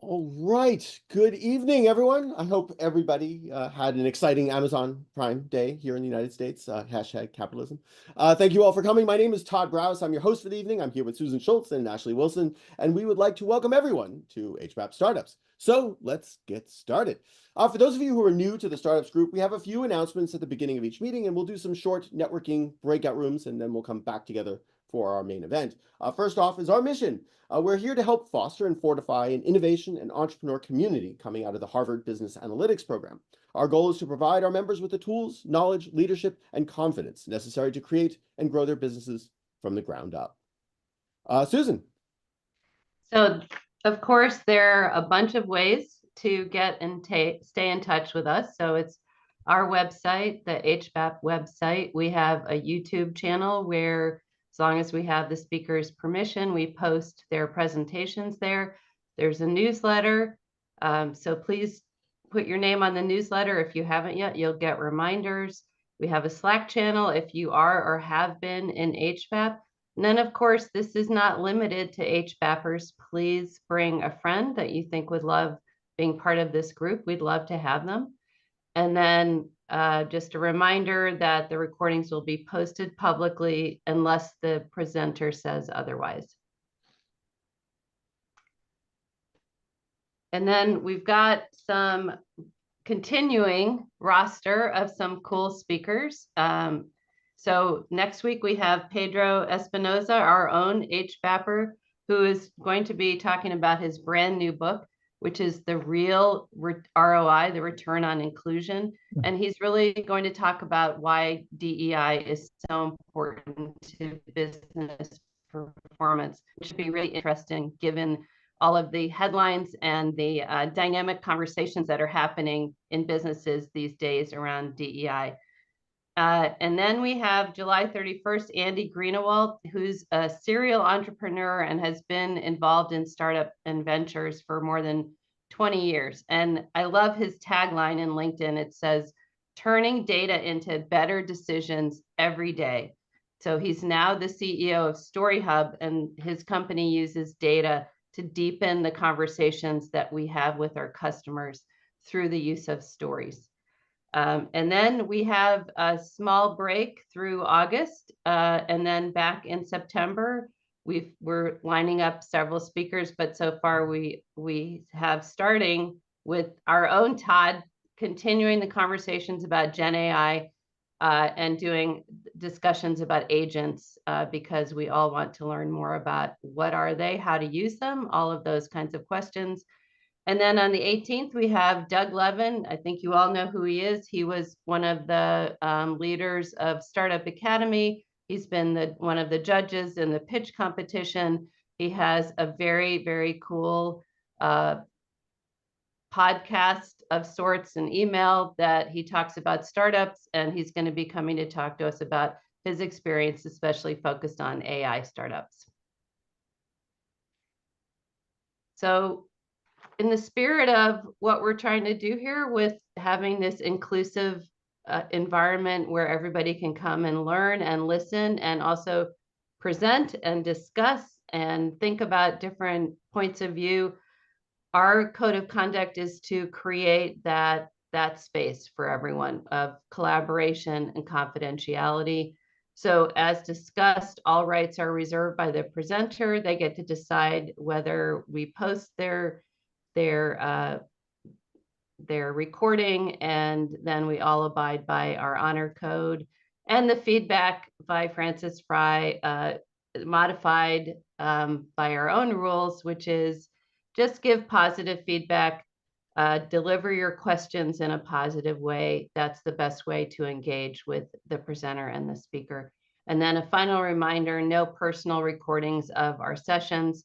All right. Good evening, everyone. I hope everybody had an exciting Amazon Prime Day here in the United States. Hashtag capitalism. Thank you all for coming. My name is Todd Browse. I'm your host for the evening. I'm here with Susan Schultz and Ashley Wilson, and we would like to welcome everyone to HBAP Startups. So let's get started. For those of you who are new to the Startups group, we have a few announcements at the beginning of each meeting, and we'll do some short networking breakout rooms, and then we'll come back together for our main event. First off is our mission. We're here to help foster and fortify an innovation and entrepreneur community coming out of the Harvard Business Analytics program. Our goal is to provide our members with the tools, knowledge, leadership, and confidence necessary to create and grow their businesses from the ground up. Susan. So, of course, there are a bunch of ways to get and stay in touch with us. So it's our website, the HBAP website. We have a YouTube channel where, as long as we have the speaker's permission, we post their presentations there. There's a newsletter. So please put your name on the newsletter. If you haven't yet, you'll get reminders. We have a Slack channel if you are or have been in HBAP. And then, of course, this is not limited to HBAPers. Please bring a friend that you think would love being part of this group. We'd love to have them. And then just a reminder that the recordings will be posted publicly unless the presenter says otherwise. And then we've got some continuing roster of some cool speakers. So next week we have Pedro Espinoza, our own HBAPer, who is going to be talking about his brand new book, which is the real ROI, the return on inclusion. And he's really going to talk about why DEI is so important to business performance, which should be really interesting given all of the headlines and the dynamic conversations that are happening in businesses these days around DEI. And then we have July 31st, Andy Greenewald, who's a serial entrepreneur and has been involved in startup and ventures for more than 20 years. And I love his tagline in LinkedIn. It says, turning data into better decisions every day. So he's now the CEO of StoryHub, and his company uses data to deepen the conversations that we have with our customers through the use of stories. And then we have a small break through August, and then back in September, we're lining up several speakers, but so far we have, starting with our own Todd, continuing the conversations about Gen AI and doing discussions about agents because we all want to learn more about what are they, how to use them, all of those kinds of questions. And then on the 18th, we have Doug Levin. I think you all know who he is. He was one of the leaders of Startup Academy. He's been one of the judges in the pitch competition. He has a very, very cool podcast of sorts, an email that he talks about startups, and he's going to be coming to talk to us about his experience, especially focused on AI startups. So in the spirit of what we're trying to do here with having this inclusive environment where everybody can come and learn and listen and also present and discuss and think about different points of view, our code of conduct is to create that space for everyone of collaboration and confidentiality. So as discussed, all rights are reserved by the presenter. They get to decide whether we post their recording, and then we all abide by our honor code. And the feedback by Francis Fry, modified by our own rules, which is just give positive feedback, deliver your questions in a positive way. That's the best way to engage with the presenter and the speaker. And then a final reminder, no personal recordings of our sessions.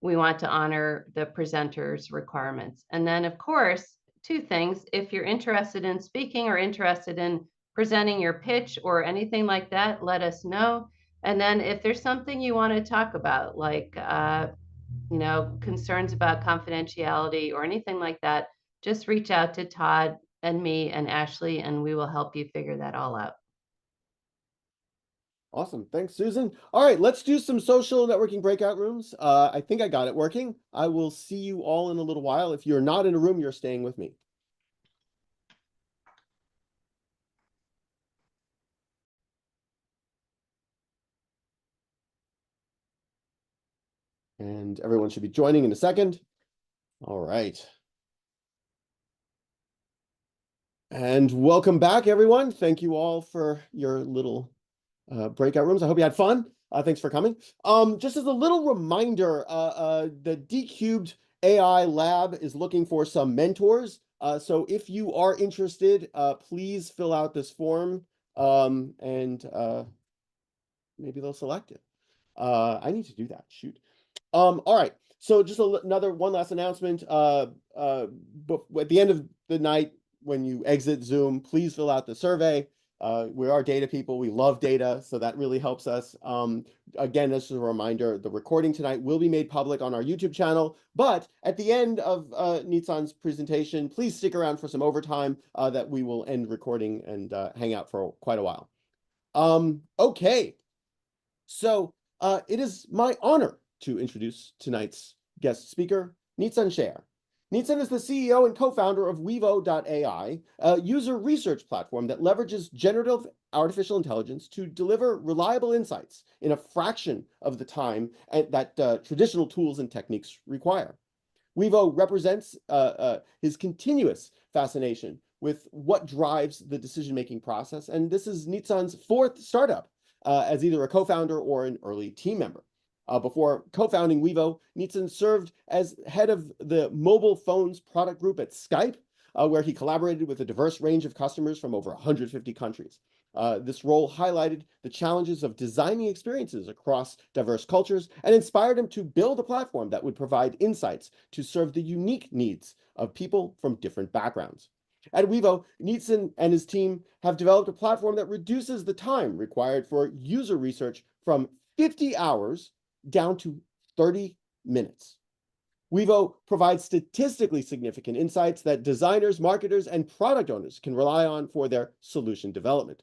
We want to honor the presenter's requirements. And then, of course, two things. If you're interested in speaking or interested in presenting your pitch or anything like that, let us know. And then if there's something you want to talk about, like concerns about confidentiality or anything like that, just reach out to Todd and me and Ashley, and we will help you figure that all out. Awesome. Thanks, Susan. All right, let's do some social networking breakout rooms. I think I got it working. I will see you all in a little while. If you're not in a room, you're staying with me. And everyone should be joining in a second. All right. And welcome back, everyone. Thank you all for your little breakout rooms. I hope you had fun. Thanks for coming. Just as a little reminder, the D-Cubed AI Lab is looking for some mentors. So if you are interested, please fill out this form, and maybe they'll select it. I need to do that. Shoot. All right. So just another one last announcement. But at the end of the night, when you exit Zoom, please fill out the survey. We are data people. We love data, so that really helps us. Again, this is a reminder, the recording tonight will be made public on our YouTube channel, but at the end of Nitzan's presentation, please stick around for some overtime that we will end recording and hang out for quite a while. Okay. So it is my honor to introduce tonight's guest speaker, Nitzan Shaer. Nitzan is the CEO and co-founder of WEVO.ai, a user research platform that leverages generative artificial intelligence to deliver reliable insights in a fraction of the time that traditional tools and techniques require. WEVO represents his continuous fascination with what drives the decision-making process, and this is Nitzan's fourth startup as either a co-founder or an early team member. Before co-founding WEVO, Nitzan served as head of the mobile phones product group at Skype, where he collaborated with a diverse range of customers from over 150 countries. This role highlighted the challenges of designing experiences across diverse cultures and inspired him to build a platform that would provide insights to serve the unique needs of people from different backgrounds. At WEVO, Nitzan and his team have developed a platform that reduces the time required for user research from 50 hours down to 30 minutes. WEVO provides statistically significant insights that designers, marketers, and product owners can rely on for their solution development.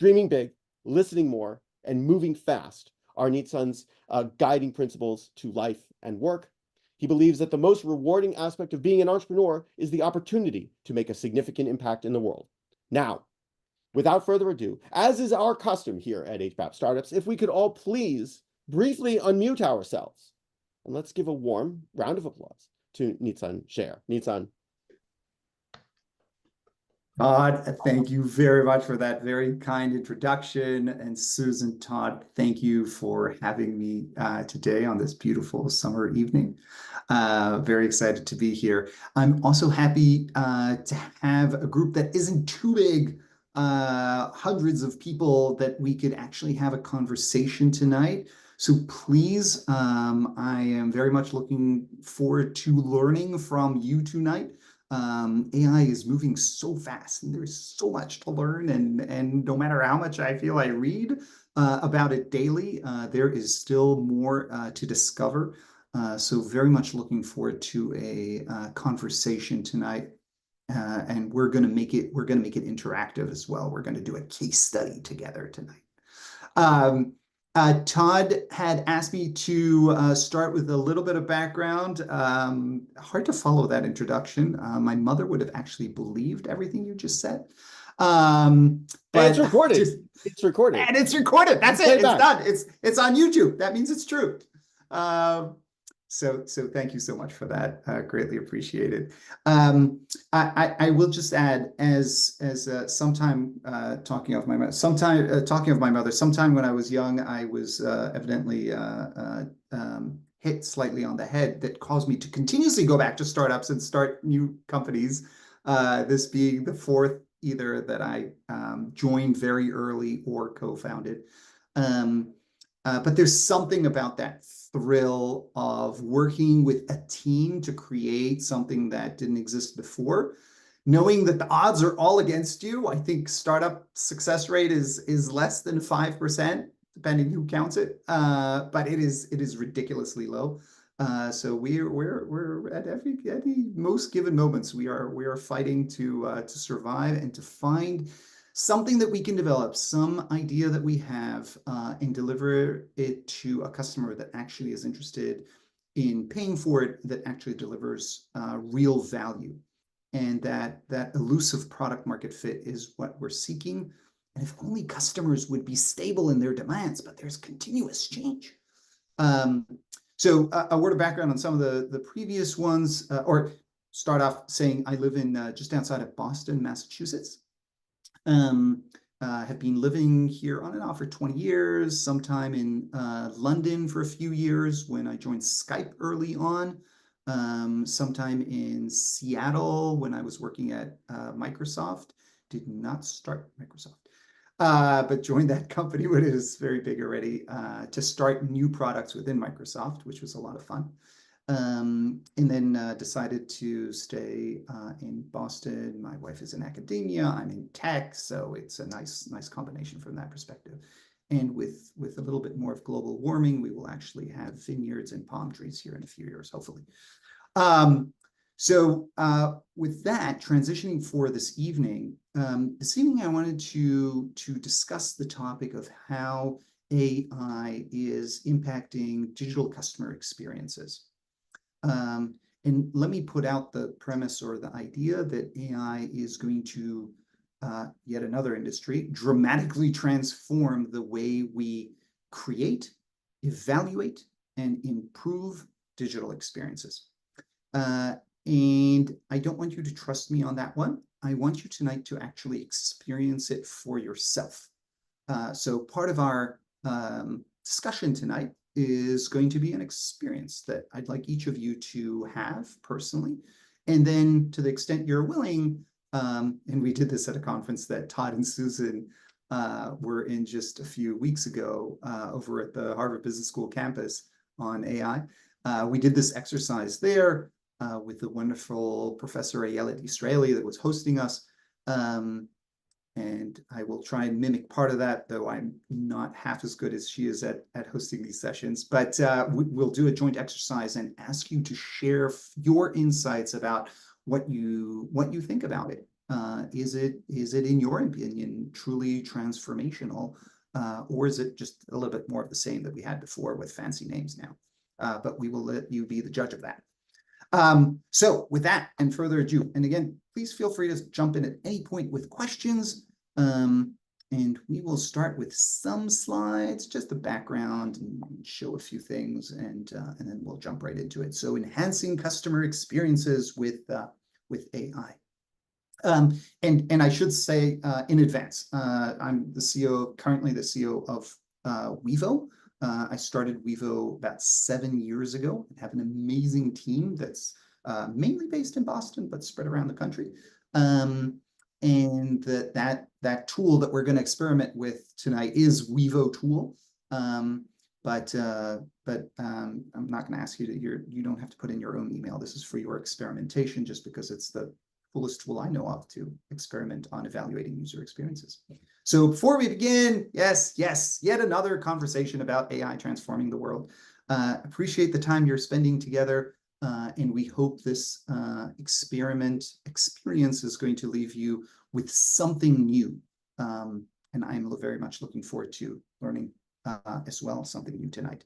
Dreaming big, listening more, and moving fast are Nitzan's guiding principles to life and work. He believes that the most rewarding aspect of being an entrepreneur is the opportunity to make a significant impact in the world. Now, without further ado, as is our custom here at HBAP Startups, if we could all please briefly unmute ourselves, and let's give a warm round of applause to Nitzan Shaer. Nitzan. Todd, thank you very much for that very kind introduction. And Susan, Todd, thank you for having me today on this beautiful summer evening. Very excited to be here. I'm also happy to have a group that isn't too big, hundreds of people that we could actually have a conversation tonight. So please, I am very much looking forward to learning from you tonight. AI is moving so fast and there's so much to learn, and no matter how much I feel I read about it daily, there is still more to discover. So very much looking forward to a conversation tonight. And we're going to make it interactive as well. We're going to do a case study together tonight. Todd had asked me to start with a little bit of background. Hard to follow that introduction. My mother would have actually believed everything you just said. But it's recorded. It's recorded. And it's recorded. That's it. It's done. It's on YouTube. That means it's true. So thank you so much for that. Greatly appreciated. I will just add, as sometime talking of my mother, sometime when I was young, I was evidently hit slightly on the head that caused me to continuously go back to startups and start new companies. This being the fourth either that I joined very early or co-founded. But there's something about that thrill of working with a team to create something that didn't exist before. Knowing that the odds are all against you, I think startup success rate is less than 5%, depending who counts it. But it is ridiculously low. So we're at every most given moments we are fighting to survive and to find something that we can develop, some idea that we have, and deliver it to a customer that actually is interested in paying for it, that actually delivers real value. And that elusive product market fit is what we're seeking. And if only customers would be stable in their demands, but there's continuous change. So a word of background on some of the previous ones, or start off saying I live in just outside of Boston, Massachusetts. Have been living here on and off for 20 years, sometime in London for a few years when I joined Skype early on, sometime in Seattle when I was working at Microsoft. Did not start Microsoft, but joined that company when it was very big already, to start new products within Microsoft, which was a lot of fun. And then decided to stay in Boston. My wife is in academia, I'm in tech, so it's a nice combination from that perspective. And with a little bit more of global warming, we will actually have vineyards and palm trees here in a few years, hopefully. So with that, transitioning for this evening, I wanted to discuss the topic of how AI is impacting digital customer experiences. And let me put out the premise or the idea that AI is going to, yet another industry, dramatically transform the way we create, evaluate, and improve digital experiences. And I don't want you to trust me on that one. I want you tonight to actually experience it for yourself. So part of our discussion tonight is going to be an experience that I'd like each of you to have personally. And then to the extent you're willing, and we did this at a conference that Todd and Susan were in just a few weeks ago over at the Harvard Business School campus on AI. We did this exercise there with the wonderful Professor Ayelet Israeli that was hosting us. And I will try and mimic part of that, though I'm not half as good as she is at hosting these sessions. But we'll do a joint exercise and ask you to share your insights about what you think about it. Is it, in your opinion, truly transformational, or is it just a little bit more of the same that we had before with fancy names now? But we will let you be the judge of that. So with that and further ado, and again, please feel free to jump in at any point with questions. And we will start with some slides, just a background and show a few things, and then we'll jump right into it. So enhancing customer experiences with AI. And I should say in advance, I'm the CEO, currently the CEO of WEVO. I started WEVO about 7 years ago and have an amazing team that's mainly based in Boston, but spread around the country. And that tool that we're going to experiment with tonight is WEVO tool. But I'm not going to ask you to, you don't have to put in your own email. This is for your experimentation, just because it's the coolest tool I know of to experiment on evaluating user experiences. So before we begin, yes, yet another conversation about AI transforming the world. Appreciate the time you're spending together, and we hope this experience is going to leave you with something new. And I'm very much looking forward to learning as well something new tonight.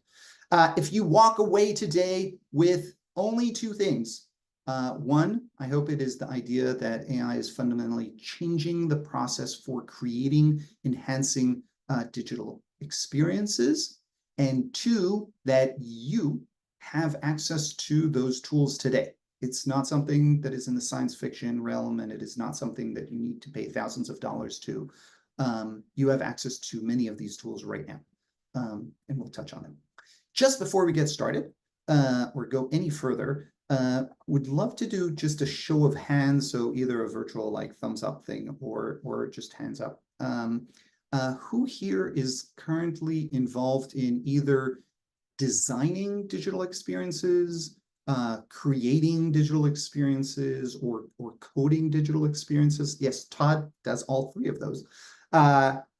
If you walk away today with only two things, one, I hope it is the idea that AI is fundamentally changing the process for creating, enhancing digital experiences. And two, that you have access to those tools today. It's not something that is in the science fiction realm, and it is not something that you need to pay thousands of dollars to. You have access to many of these tools right now, and we'll touch on them. Just before we get started or go any further, would love to do just a show of hands, so either a virtual like thumbs up thing or just hands up. Who here is currently involved in either designing digital experiences, creating digital experiences, or coding digital experiences? Yes, Todd does all three of those.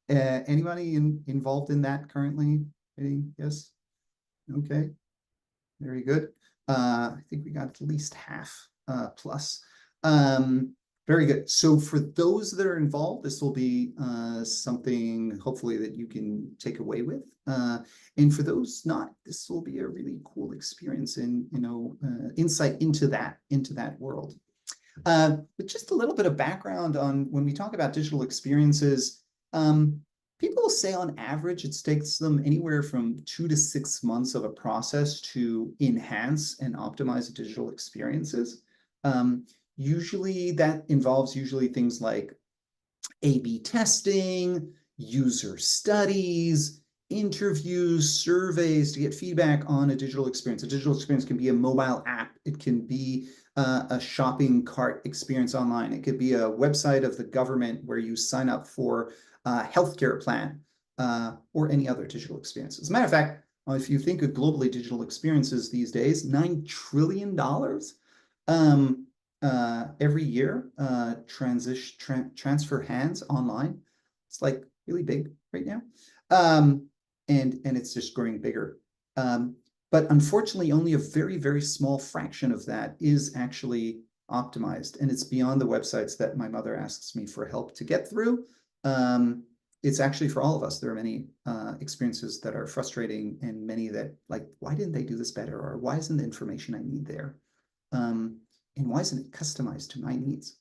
Anybody involved in that currently? Yes? Okay, very good. I think we got at least half plus. Very good. So for those that are involved, this will be something hopefully that you can take away with. And for those not, this will be a really cool experience and insight into that world. But just a little bit of background on when we talk about digital experiences. People say on average it takes them anywhere from 2 to 6 months of a process to enhance and optimize digital experiences. Usually that involves things like A/B testing, user studies, interviews, surveys to get feedback on a digital experience. A digital experience can be a mobile app. It can be a shopping cart experience online. It could be a website of the government where you sign up for a healthcare plan or any other digital experience. As a matter of fact, if you think of globally digital experiences these days, $9 trillion every year transfer hands online. It's like really big right now. And it's just growing bigger. But unfortunately, only a very, very small fraction of that is actually optimized. And it's beyond the websites that my mother asks me for help to get through. It's actually for all of us. There are many experiences that are frustrating and many that like, why didn't they do this better? Or why isn't the information I need there? And why isn't it customized to my needs?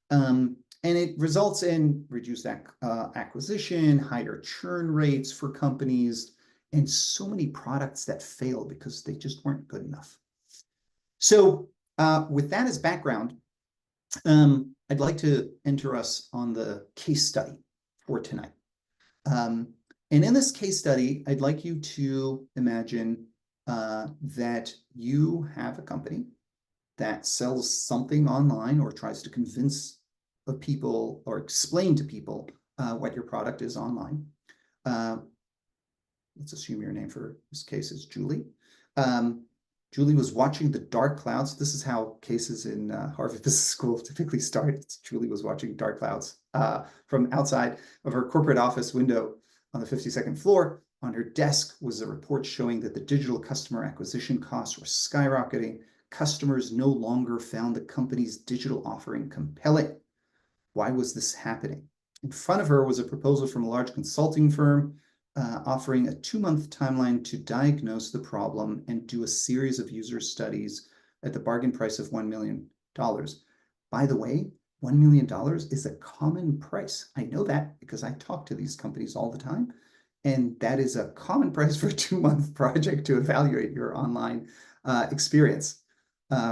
And it results in reduced acquisition, higher churn rates for companies, and so many products that fail because they just weren't good enough. So with that as background, I'd like to enter us on the case study for tonight. And in this case study, I'd like you to imagine that you have a company that sells something online or tries to convince people or explain to people what your product is online. Let's assume your name for this case is Julie. Julie was watching the dark clouds. This is how cases in Harvard Business School typically start. It's Julie was watching dark clouds from outside of her corporate office window on the 52nd floor. On her desk was a report showing that the digital customer acquisition costs were skyrocketing. Customers no longer found the company's digital offering compelling. Why was this happening? In front of her was a proposal from a large consulting firm offering a 2-month timeline to diagnose the problem and do a series of user studies at the bargain price of $1 million. By the way, $1 million is a common price. I know that because I talk to these companies all the time. And that is a common price for a 2-month project to evaluate your online experience.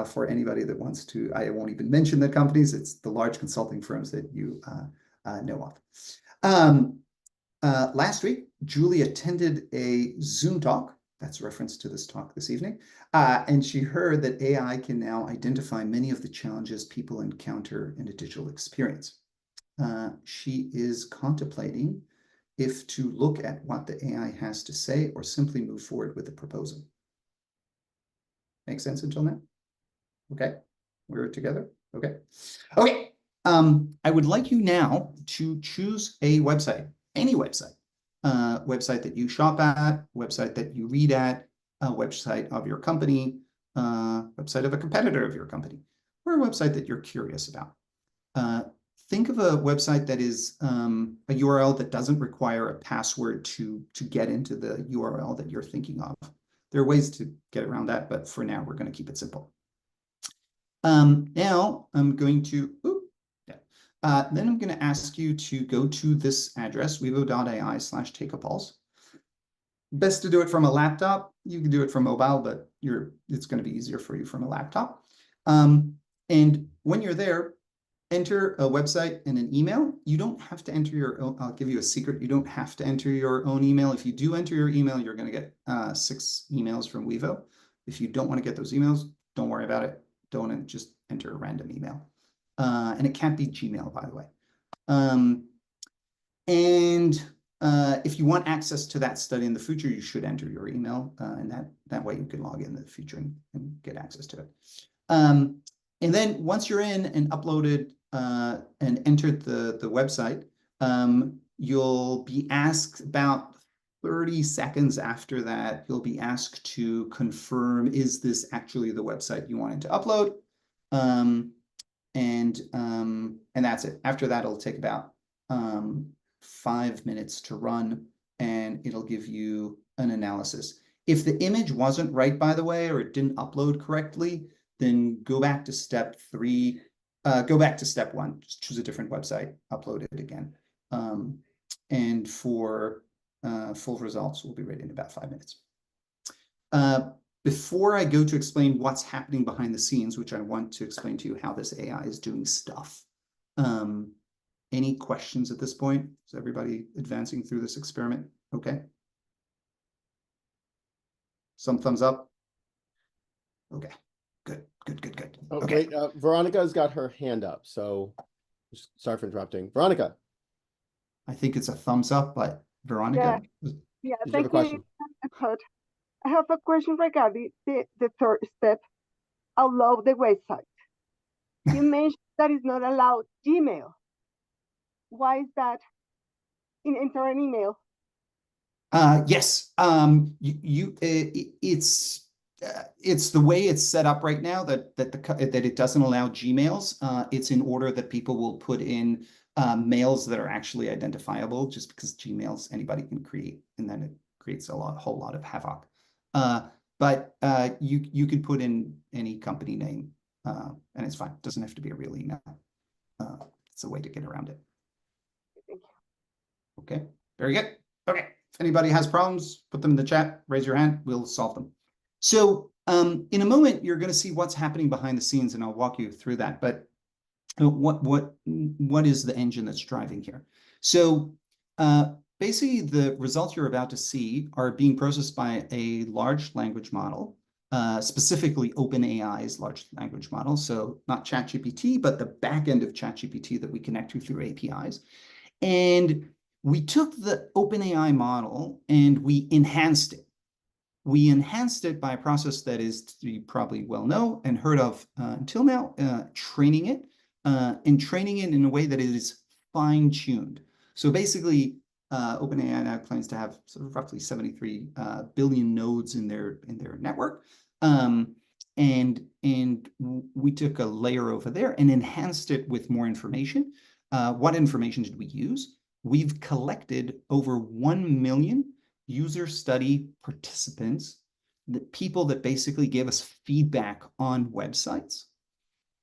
For anybody that wants to, I won't even mention the companies. It's the large consulting firms that you know of. Last week, Julie attended a Zoom talk. That's a reference to this talk this evening. And she heard that AI can now identify many of the challenges people encounter in a digital experience. She is contemplating if to look at what the AI has to say or simply move forward with the proposal. Make sense until now? Okay, we're together. Okay. I would like you now to choose a website, any website, website that you shop at, website that you read at, a website of your company, website of a competitor of your company, or a website that you're curious about. Think of a website that is a URL that doesn't require a password to get into the URL that you're thinking of. There are ways to get around that, but for now, we're going to keep it simple. Now I'm going to, then I'm going to ask you to go to this address, WEVO.ai/takeapulse. Best to do it from a laptop. You can do it from mobile, but it's going to be easier for you from a laptop. And when you're there, enter a website and an email. You don't have to enter your own. I'll give you a secret. You don't have to enter your own email. If you do enter your email, you're going to get 6 emails from WEVO. If you don't want to get those emails, don't worry about it. Don't just enter a random email. And it can't be Gmail, by the way. If you want access to that study in the future, you should enter your email. And that way you can log in the future and get access to it. And then once you're in and uploaded and entered the website, you'll be asked about 30 seconds after that, you'll be asked to confirm, is this actually the website you wanted to upload? and that's it. After that, it'll take about 5 minutes to run, and it'll give you an analysis. If the image wasn't right, by the way, or it didn't upload correctly, then go back to step 3. Go back to step 1. Just choose a different website, upload it again. And for full results, we'll be ready in about 5 minutes. Before I go to explain what's happening behind the scenes, which I want to explain to you how this AI is doing stuff. Any questions at this point? Is everybody advancing through this experiment? Okay. Some thumbs up. Okay, good. Oh, Okay. wait, Veronica's got her hand up, so sorry for interrupting. Veronica, I think it's a thumbs up, but Veronica, Yeah, did you have a thank you, question? Todd. I have a question regarding the third step, allow the website. You mentioned that it's not allowed Gmail. Why is that in enter an email? yes, it's the way it's set up right now that it doesn't allow Gmails. It's in order that people will put in mails that are actually identifiable, just because Gmails anybody can create, and then it creates whole lot of havoc. But you could put in any company name, and it's fine. It doesn't have to be a real email. It's a way to get around it. Thank you. Okay, very good. Okay, if anybody has problems, put them in the chat, raise your hand, we'll solve them. So in a moment, you're going to see what's happening behind the scenes, and I'll walk you through that. But what is the engine that's driving here? So basically, the results you're about to see are being processed by a large language model, specifically OpenAI's large language model. So not ChatGPT, but the back end of ChatGPT that we connect to through APIs. And we took the OpenAI model and we enhanced it. We enhanced it by a process that is, you probably well know and heard of until now, training it, and training it in a way that it is fine-tuned. So basically, OpenAI now claims to have sort of roughly 73 billion nodes in their network. And we took a layer over there and enhanced it with more information. What information did we use? We've collected over 1 million user study participants, the people that basically gave us feedback on websites.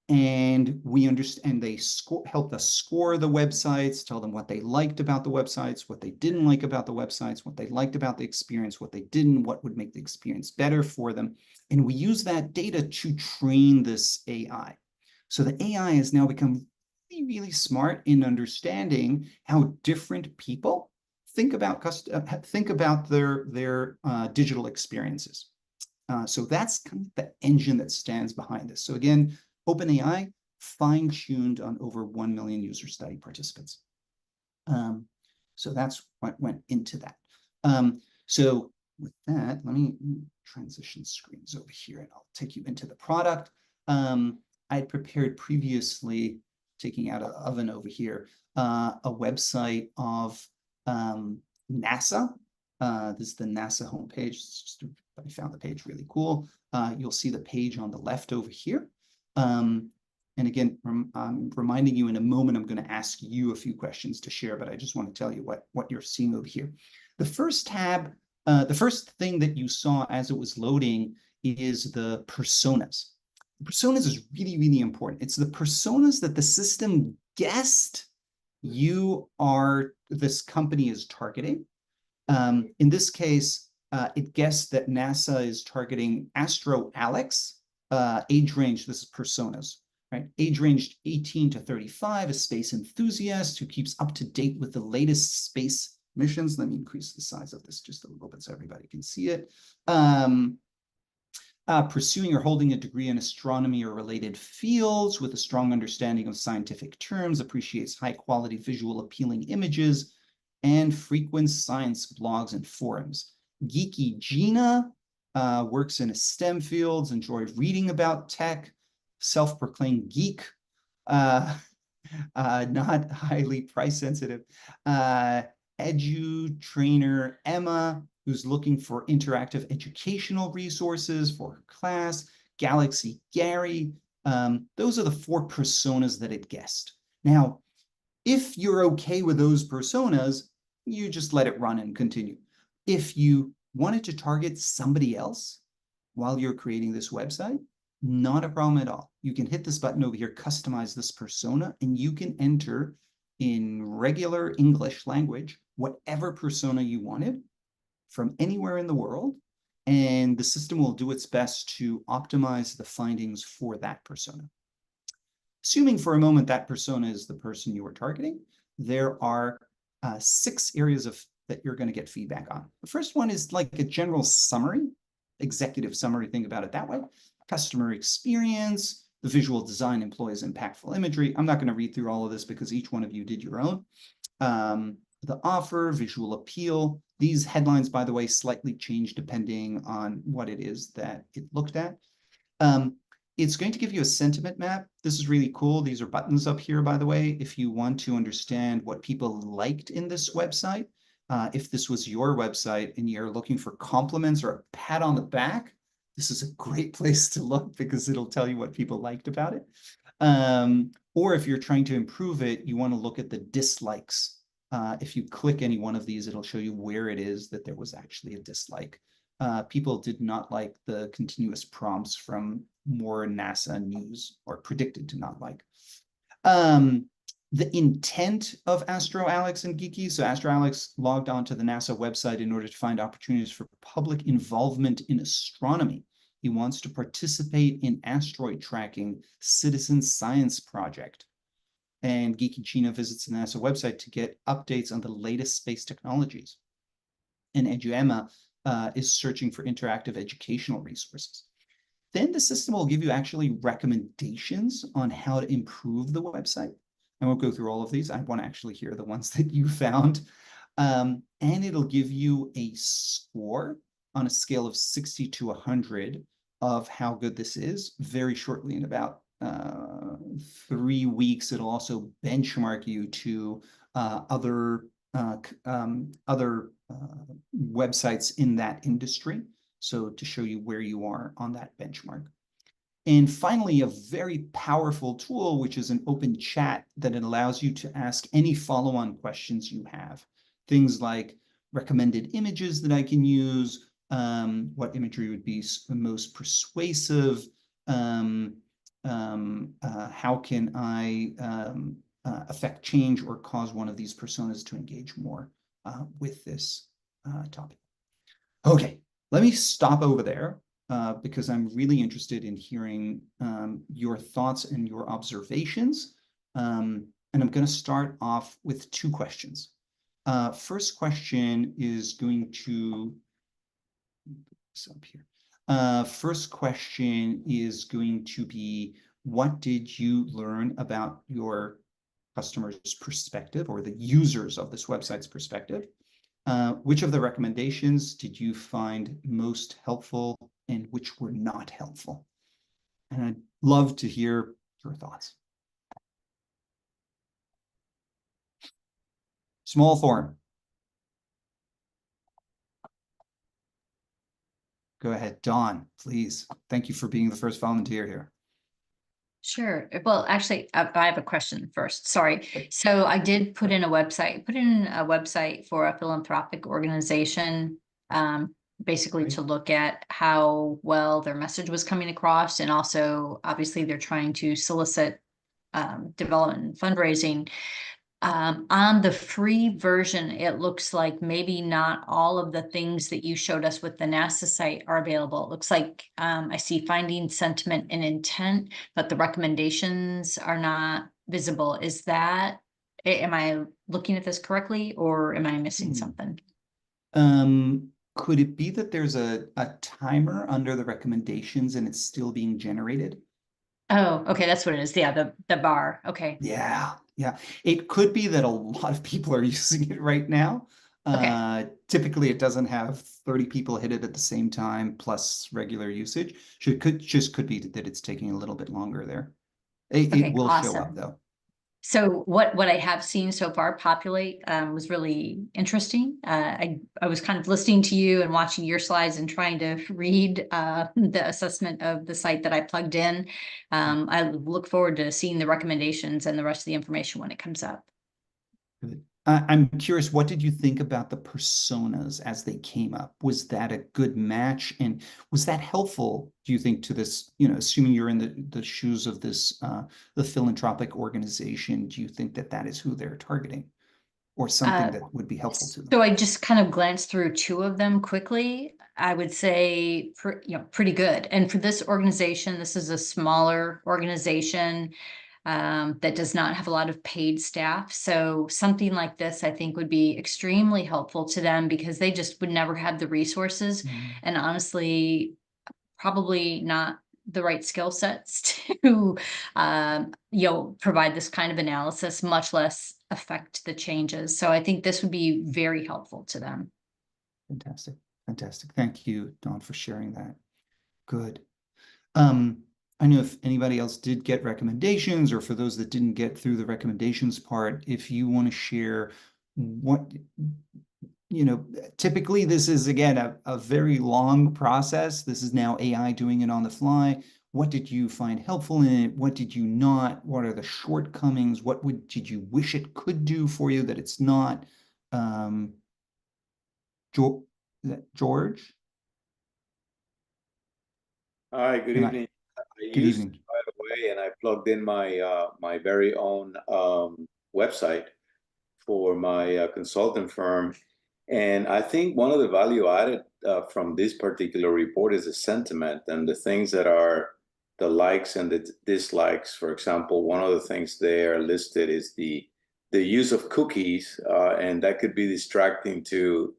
And we understand, they helped us score the websites, tell them what they liked about the websites, what they didn't like about the websites, what they liked about the experience, what they didn't, what would make the experience better for them. And we use that data to train this AI. So the AI has now become really smart in understanding how different people think about their digital experiences. So that's kind of the engine that stands behind this. So again, OpenAI fine-tuned on over 1 million user study participants. So that's what went into that. So with that, let me transition screens over here, and I'll take you into the product. I had prepared previously, taking out an oven over here, a website of NASA. This is the NASA homepage. I found the page really cool. You'll see the page on the left over here. And again, I'm reminding you in a moment, I'm going to ask you a few questions to share, but I just want to tell you what you're seeing over here. The first tab, the first thing that you saw as it was loading is the personas. Personas is really important. It's the personas that the system guessed this company is targeting. In this case, it guessed that NASA is targeting Astro Alex, age range, this is personas, right? Age range 18 to 35, a space enthusiast who keeps up to date with the latest space missions. Let me increase the size of this just a little bit so everybody can see it. Pursuing or holding a degree in astronomy or related fields with a strong understanding of scientific terms, appreciates high-quality visual appealing images, and frequents science blogs and forums. Geeky Gina works in STEM fields, enjoys reading about tech, self-proclaimed geek, not highly price sensitive. Edu trainer Emma, who's looking for interactive educational resources for her class. Galaxy Gary, Those are the 4 personas that it guessed. Now, if you're okay with those personas, you just let it run and continue. If you wanted to target somebody else while you're creating this website, not a problem at all. You can hit this button over here, customize this persona, and you can enter in regular English language whatever persona you wanted from anywhere in the world, and the system will do its best to optimize the findings for that persona. Assuming for a moment that persona is the person you are targeting, there are 6 areas that you're going to get feedback on. The first one is like a general summary, executive summary, think about it that way. Customer experience, the visual design employs impactful imagery. I'm not going to read through all of this because each one of you did your own. The offer, visual appeal. These headlines, by the way, slightly change depending on what it is that it looked at. It's going to give you a sentiment map. This is really cool. These are buttons up here, by the way, if you want to understand what people liked in this website. If this was your website and you're looking for compliments or a pat on the back, this is a great place to look because it'll tell you what people liked about it. Or if you're trying to improve it, you want to look at the dislikes. If you click any one of these, it'll show you where it is that there was actually a dislike. People did not like the continuous prompts from more NASA news, or predicted to not like. The intent of Astro Alex and Geeky. So Astro Alex logged onto the NASA website in order to find opportunities for public involvement in astronomy. He wants to participate in asteroid tracking citizen science project. And Geeky Chino visits the NASA website to get updates on the latest space technologies. And EduEmma is searching for interactive educational resources. Then the system will give you actually recommendations on how to improve the website. I won't go through all of these. I want to actually hear the ones that you found. And it'll give you a score on a scale of 60 to 100 of how good this is. Very shortly, in about 3 weeks, it'll also benchmark you to other websites in that industry. So to show you where you are on that benchmark. And finally, a very powerful tool, which is an open chat that it allows you to ask any follow-on questions you have. Things like recommended images that I can use, what imagery would be most persuasive, how can I affect change or cause one of these personas to engage more with this topic. Okay. Let me stop over there because I'm really interested in hearing your thoughts and your observations. And I'm going to start off with 2 questions. First question is going to up here. First question is going to be, what did you learn about your customer's perspective or the users of this website's perspective? Which of the recommendations did you find most helpful and which were not helpful? And I'd love to hear your thoughts. Small form. Go ahead, Dawn, please. Thank you for being the first volunteer here. Sure. Well, actually, I have a question first. Sorry. So I did put in a website for a philanthropic organization, basically to look at how well their message was coming across. And also, obviously, they're trying to solicit development and fundraising. On the free version, it looks like maybe not all of the things that you showed us with the NASA site are available. It looks like I see finding, sentiment, and intent, but the recommendations are not visible. Is that, am I looking at this correctly, or am I missing something? Could it be that there's a timer under the recommendations and it's still being generated? Oh, okay, that's what it is. Yeah, the bar. Okay. Yeah. It could be that a lot of people are using it right now. Okay. Typically, it doesn't have 30 people hit it at the same time plus regular usage. Could be that it's taking a little bit longer there. It Okay, will awesome. show up though. So what I have seen so far populate was really interesting. I was kind of listening to you and watching your slides and trying to read the assessment of the site that I plugged in. I look forward to seeing the recommendations and the rest of the information when it comes up. Good. I'm curious, what did you think about the personas as they came up? Was that a good match? And was that helpful, do you think, to this, assuming you're in the shoes of this, the philanthropic organization, do you think that that is who they're targeting or something that would be helpful to them? So I just kind of glanced through two of them quickly. I would say, pretty good. And for this organization, this is a smaller organization that does not have a lot of paid staff. So something like this, I think, would be extremely helpful to them because they just would never have the resources. And honestly, probably not the right skill sets to provide this kind of analysis, much less affect the changes. So I think this would be very helpful to them. Fantastic. Fantastic. Thank you, Dawn, for sharing that. Good. I know if anybody else did get recommendations, or for those that didn't get through the recommendations part, if you want to share what, typically this is, again, a very long process. This is now AI doing it on the fly. What did you find helpful in it? What did you not? What are the shortcomings? What did you wish it could do for you that it's not? George? Hi, good evening. Good evening. By the way, and I plugged in my my very own website for my consultant firm, and I think one of the value added from this particular report is the sentiment and the things that are the likes and the dislikes. For example, one of the things there listed is the use of cookies, and that could be distracting to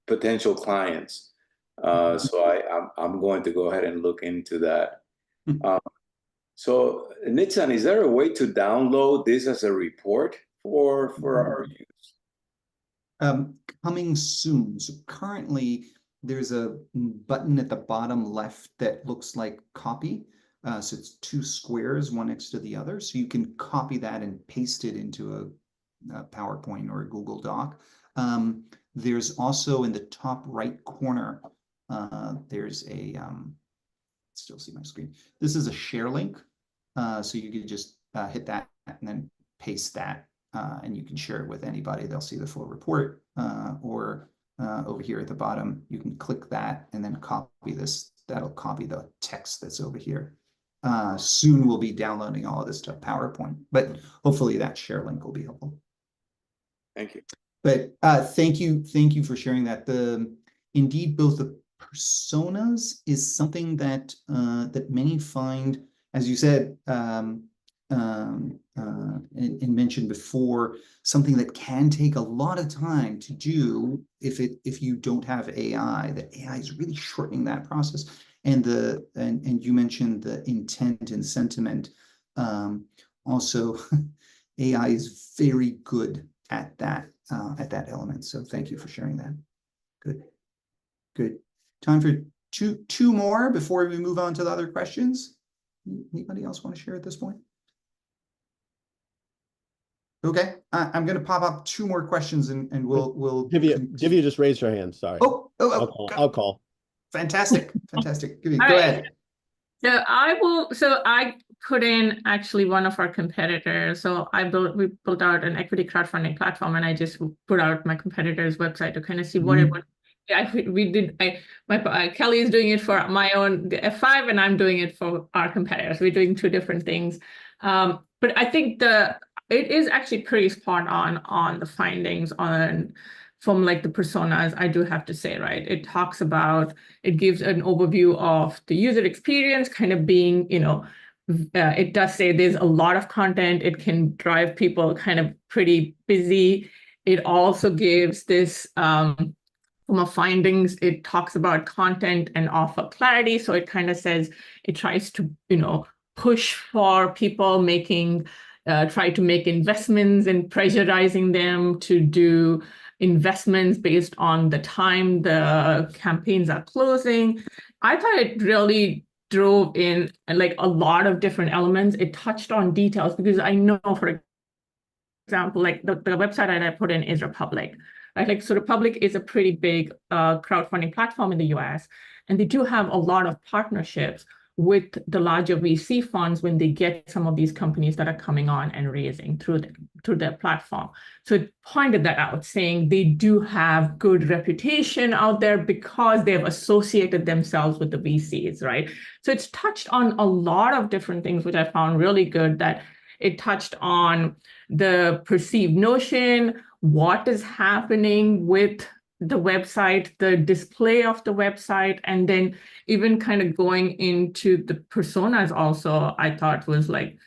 potential clients. So I'm going to go ahead and look into that. So Nitzan, is there a way to download this as a report for our use? Coming soon. So currently there's a button at the bottom left that looks like copy. So it's two squares, one next to the other. So you can copy that and paste it into a PowerPoint or a Google Doc. There's also in the top right corner, there's a, still see my screen. This is a share link. So you can just hit that and then paste that, and you can share it with anybody. They'll see the full report, or over here at the bottom, you can click that and then copy this. That'll copy the text that's over here. Soon we'll be downloading all of this to PowerPoint, but hopefully that share link will be helpful. Thank you. But thank you for sharing that. Indeed, both the personas is something that that many find, as you said, and mentioned before, something that can take a lot of time to do if you don't have AI. That AI is really shortening that process. And you mentioned the intent and sentiment. Also, AI is very good at that element. So thank you for sharing that. Good. Time for two more before we move on to the other questions. Anybody else want to share at this point? Okay, I'm going to pop up two more questions and we'll Divya just raised her hand. Sorry. I'll call. Fantastic. Divya, go ahead. So I put in actually one of our competitors. So we built out an equity crowdfunding platform, and I just put out my competitor's website to kind of see what it would. Kelly is doing it for my own F5, and I'm doing it for our competitors. We're doing two different things. But I think it is actually pretty spot on the findings from like the personas, I do have to say, right? It gives an overview of the user experience kind of being, it does say there's a lot of content. It can drive people kind of pretty busy. It also gives this, from a findings, it talks about content and offer clarity. So it kind of says, it tries to, push for people try to make investments and pressurizing them to do investments based on the time the campaigns are closing. I thought it really drove in like a lot of different elements. It touched on details because I know, for example, like the website that I put in is Republic, right? Like, so Republic is a pretty big crowdfunding platform in the US, and they do have a lot of partnerships with the larger VC funds when they get some of these companies that are coming on and raising through their platform. So it pointed that out, saying they do have good reputation out there because they've associated themselves with the VCs, right? So it's touched on a lot of different things, which I found really good, that it touched on the perceived notion, what is happening with the website, the display of the website, and then even kind of going into the personas also, I thought was like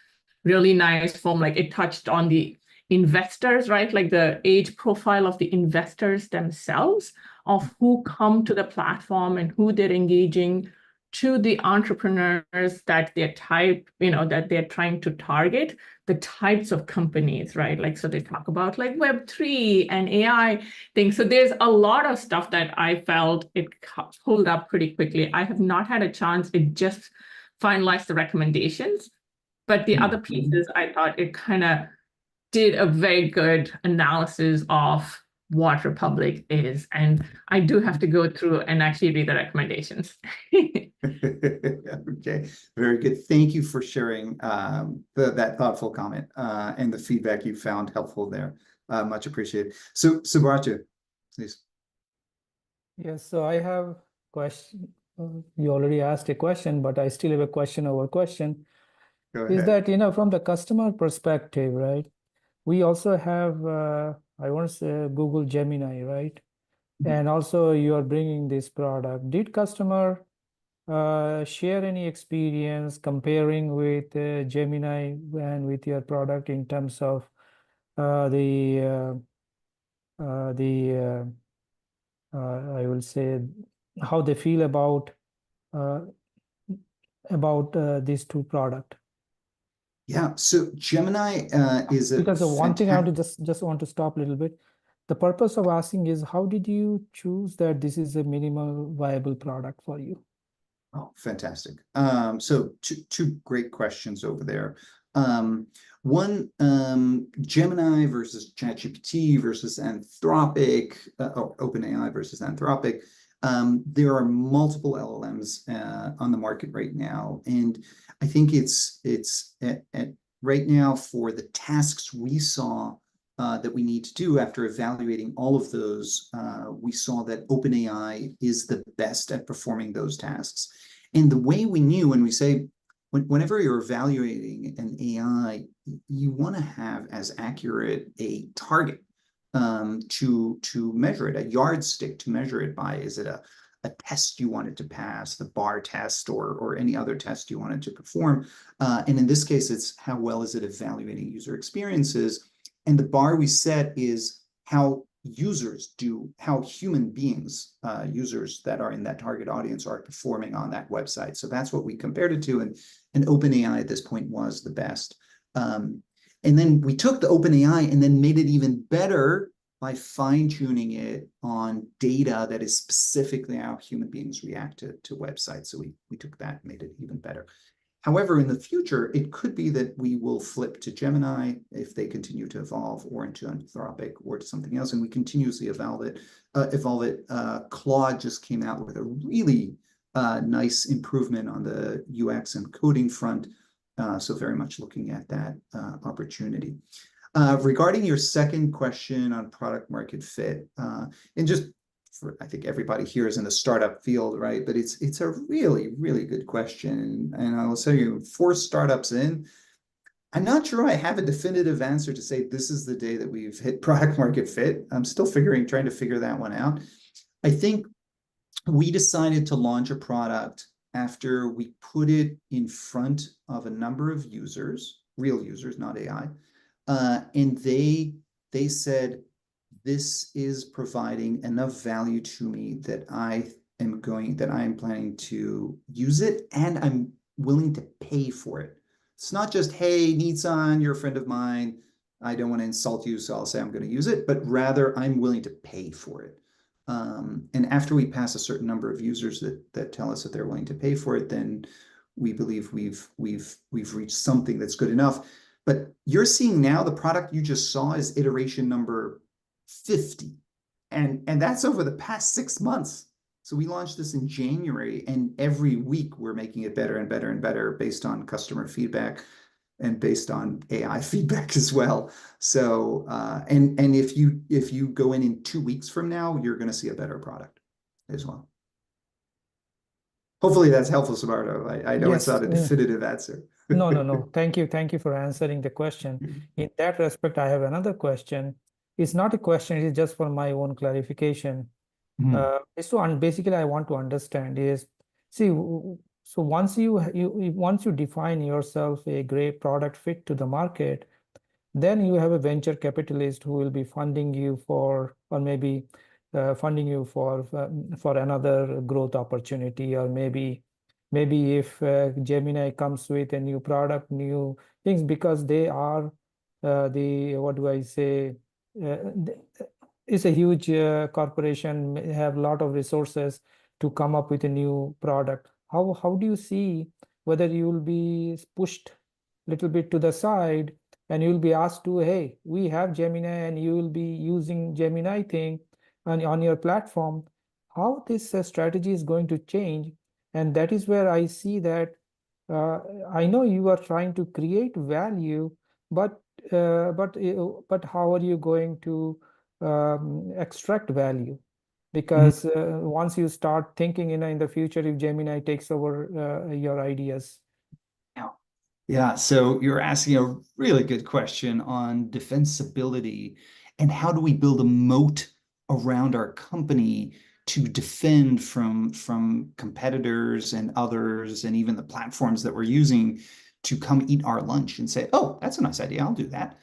really nice from, like, it touched on the investors, right? Like the age profile of the investors themselves, of who come to the platform and who they're engaging, to the entrepreneurs that they're that they're trying to target, the types of companies, right? Like, so they talk about like Web3 and AI things. So there's a lot of stuff that I felt it pulled up pretty quickly. I have not had a chance to just finalize the recommendations, but the other pieces, I thought it kind of did a very good analysis of what Republic is. And I do have to go through and actually read the recommendations. Okay, very good. Thank you for sharing that thoughtful comment and the feedback you found helpful there. Much appreciated. So, Subrata, please. Yes, so I have question. You already asked a question, but I still have a question over question. Go ahead. Is that, from the customer perspective, right? We also have, I want to say Google Gemini, right? And also you are bringing this product. Did customer share any experience comparing with Gemini and with your product in terms of I will say how they feel about these two products? Yeah, so Gemini is a because the one thing I want to just want to stop a little bit. The purpose of asking is, how did you choose that this is a minimal viable product for you? Oh, fantastic. So two great questions over there. One, Gemini versus ChatGPT versus Anthropic, or OpenAI versus Anthropic. There are multiple LLMs on the market right now, and I think it's right now for the tasks we saw that we need to do after evaluating all of those, we saw that OpenAI is the best at performing those tasks. And the way we knew, when we say, whenever you're evaluating an AI, you want to have as accurate a target to measure it, a yardstick to measure it by. Is it a test you wanted to pass, the bar test, or any other test you wanted to perform? And in this case, it's how well is it evaluating user experiences? And the bar we set is how users do, how human beings, users that are in that target audience, are performing on that website. So that's what we compared it to, and OpenAI at this point was the best. And then we took the OpenAI and then made it even better by fine-tuning it on data that is specifically how human beings react to websites. So we took that and made it even better. However, in the future, it could be that we will flip to Gemini if they continue to evolve, or into Anthropic, or to something else, and we continuously evolve it. Claude just came out with a really nice improvement on the UX and coding front, so very much looking at that opportunity. Regarding your second question on product market fit, and just for, I think everybody here is in the startup field, right? But it's a really, really good question. And I will tell you, 4 startups in, I'm not sure I have a definitive answer to say this is the day that we've hit product market fit. I'm still trying to figure that one out. I think we decided to launch a product after we put it in front of a number of users, real users, not AI. And they said, this is providing enough value to me that I am planning to use it, and I'm willing to pay for it. It's not just, hey, Nitzan, you're a friend of mine, I don't want to insult you, so I'll say I'm going to use it, but rather I'm willing to pay for it. And after we pass a certain number of users that tell us that they're willing to pay for it, then we believe we've reached something that's good enough. But you're seeing now the product you just saw is iteration number 50. And that's over the past 6 months. So we launched this in January, and every week we're making it better and better and better based on customer feedback and based on AI feedback as well. So and if you go in 2 weeks from now, you're going to see a better product as well. Hopefully that's helpful, Sabardo. I know it's Yes. not a definitive answer. No. Thank you for answering the question. In that respect, I have another question. It's not a question, it is just for my own clarification. Basically, I want to understand is, see, so once you define yourself a great product fit to the market, then you have a venture capitalist who will be funding you for, or maybe funding you for another growth opportunity, or maybe if Gemini comes with a new product, new things, because they are what do I say? It's a huge corporation, have a lot of resources to come up with a new product. How do you see whether you will be pushed a little bit to the side, and you'll be asked to, hey, we have Gemini, and you will be using Gemini thing on your platform? How this strategy is going to change? And that is where I see that I know you are trying to create value, but how are you going to extract value? Because once you start thinking in the future, if Gemini takes over your ideas. Yeah, so you're asking a really good question on defensibility and how do we build a moat around our company to defend from competitors and others, and even the platforms that we're using to come eat our lunch and say, oh, that's a nice idea, I'll do that.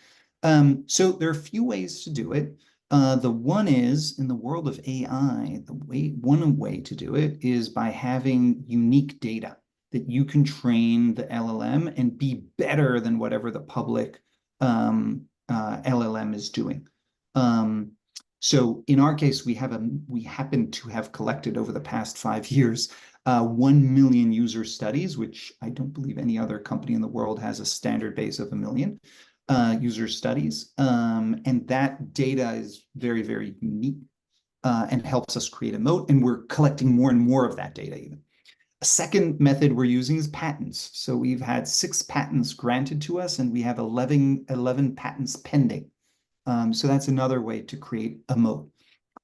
So there are a few ways to do it. The one is, in the world of AI, one way to do it is by having unique data that you can train the LLM and be better than whatever the public LLM is doing. So in our case, we happen to have collected over the past 5 years 1 million user studies, which I don't believe any other company in the world has a standard base of 1 million user studies. And that data is very, very unique and helps us create a moat. And we're collecting more and more of that data even. A second method we're using is patents. So we've had 6 patents granted to us, and we have 11 patents pending. So that's another way to create a moat.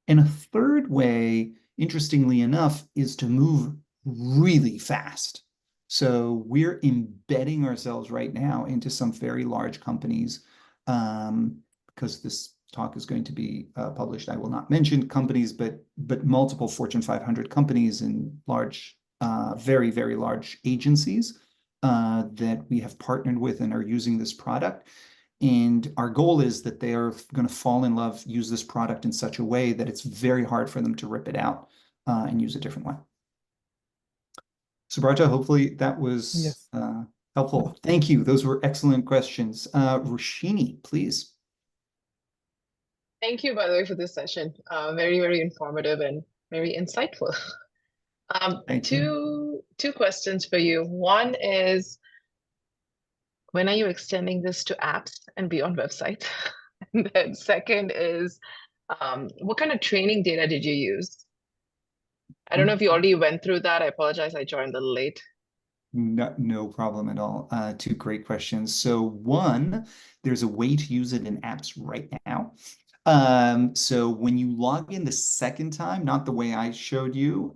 And a third way, interestingly enough, is to move really fast. So we're embedding ourselves right now into some very large companies, because this talk is going to be published. I will not mention companies, but multiple Fortune 500 companies and large, very, very large agencies that we have partnered with and are using this product. And our goal is that they are going to fall in love, use this product in such a way that it's very hard for them to rip it out and use a different way. Subrata, hopefully that was helpful. Thank you. Those were excellent questions. Roshini, please. Thank you, by the way, for this session. Very, very informative and very insightful. Two questions for you. One is, when are you extending this to apps and beyond websites? And then second is, what kind of training data did you use? I don't know if you already went through that. I apologize, I joined a little late. No problem at all. 2 great questions. So one, there's a way to use it in apps right now. So when you log in the second time, not the way I showed you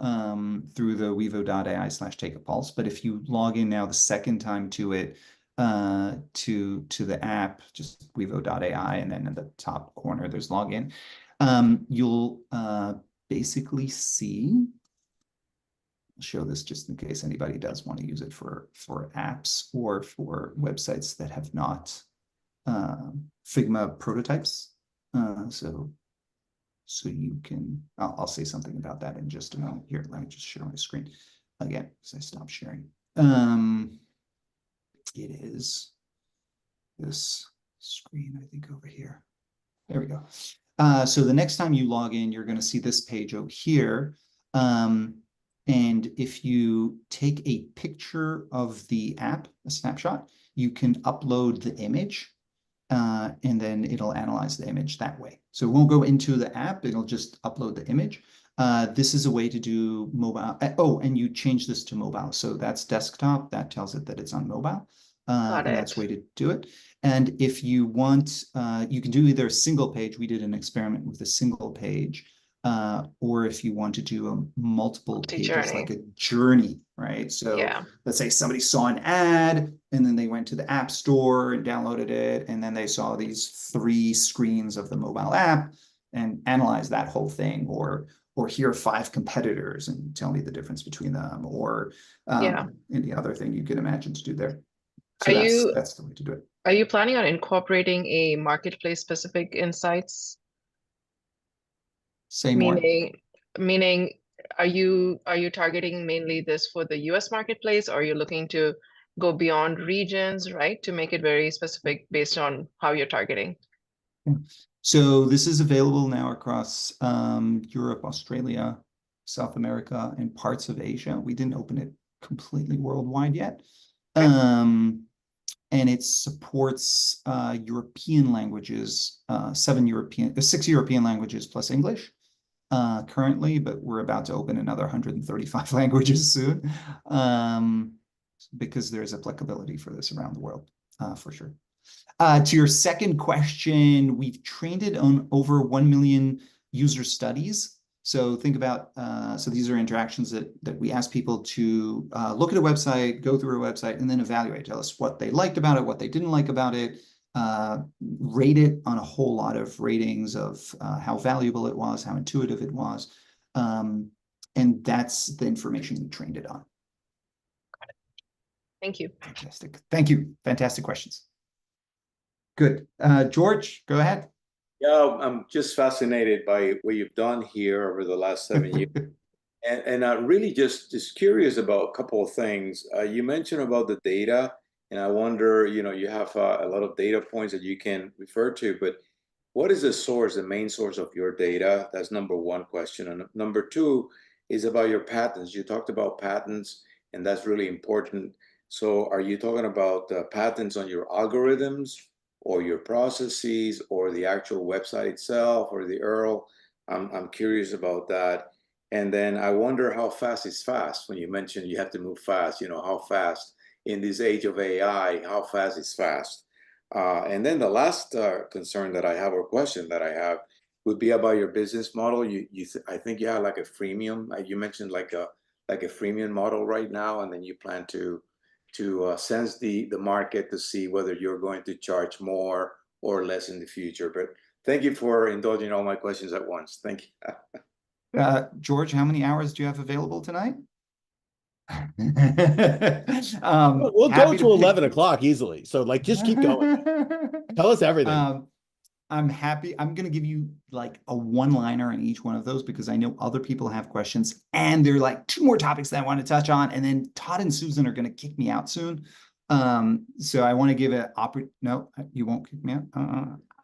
through the WEVO.ai/take-a-pulse, but if you log in now the second time to it, to the app, just WEVO.ai, and then in the top corner there's login, you'll basically see, I'll show this just in case anybody does want to use it for apps or for websites that have not Figma prototypes. So you can, I'll say something about that in just a moment. Here, let me just share my screen again, because I stopped sharing. It is this screen, I think, over here. There we go. So the next time you log in, you're going to see this page over here. And if you take a picture of the app, a snapshot, you can upload the image, and then it'll analyze the image that way. So it won't go into the app, it'll just upload the image. This is a way to do mobile. Oh, and you change this to mobile. So that's desktop, that tells it that it's on mobile. Got And that's it. a way to do it. And if you want, you can do either a single page. We did an experiment with a single page. Or if you want to do a multiple pages, like a journey, right? So Yeah. let's say somebody saw an ad and then they went to the app store and downloaded it, and then they saw these 3 screens of the mobile app and analyzed that whole thing, or here are 5 competitors and tell me the difference between them, or Yeah. any other thing you can imagine to do there. So Are you that's the way to do it. are you planning on incorporating a marketplace specific insights? Say more. Meaning, are you targeting mainly this for the US marketplace, or are you looking to go beyond regions, right? To make it very specific based on how you're targeting. So this is available now across Europe, Australia, South America, and parts of Asia. We didn't open it completely worldwide yet. Okay. And it supports European languages, 6 European languages plus English currently, but we're about to open another 135 languages soon, because there's applicability for this around the world, for sure. To your second question, we've trained it on over 1 million user studies. So think about, so these are interactions that we ask people to look at a website, go through a website, and then evaluate, tell us what they liked about it, what they didn't like about it, rate it on a whole lot of ratings of how valuable it was, how intuitive it was. And that's the information we trained it on. Thank you. Fantastic. Thank you. Fantastic questions. Good. George, go ahead. Yeah, I'm just fascinated by what you've done here over the last 7 years. And really just curious about a couple of things. You mentioned about the data, and I wonder, you have a lot of data points that you can refer to, but what is the source, the main source of your data? That's number one question. And number two is about your patents. You talked about patents, and that's really important. So are you talking about patents on your algorithms or your processes or the actual website itself or the URL? I'm curious about that. And then I wonder how fast is fast. When you mentioned you have to move fast, how fast in this age of AI, how fast is fast? And then the last concern that I have, or question that I have, would be about your business model. I think you have like a freemium. You mentioned like a freemium model right now, and then you plan to sense the market to see whether you're going to charge more or less in the future. But thank you for indulging all my questions at once. Thank you. George, how many hours do you have available tonight? We'll go to 11 o'clock easily. So just keep going. Tell us everything. I'm happy. I'm going to give you like a one-liner in each one of those because I know other people have questions, and there are like 2 more topics that I want to touch on, and then Todd and Susan are going to kick me out soon. So I want to give it no, you won't kick me out.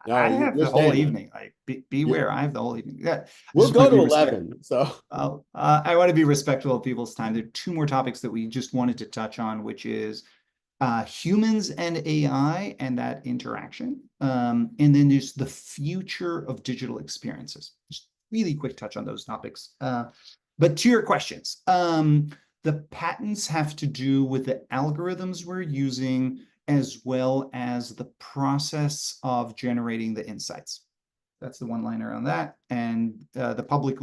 No, I have the whole evening. Like beware, I have the whole evening. Yeah, we'll go to 11. So I want to be respectful of people's time. There are 2 more topics that we just wanted to touch on, which is humans and AI and that interaction. And then there's the future of digital experiences. Just really quick touch on those topics. But to your questions, the patents have to do with the algorithms we're using, as well as the process of generating the insights. That's the one-liner on that. And the public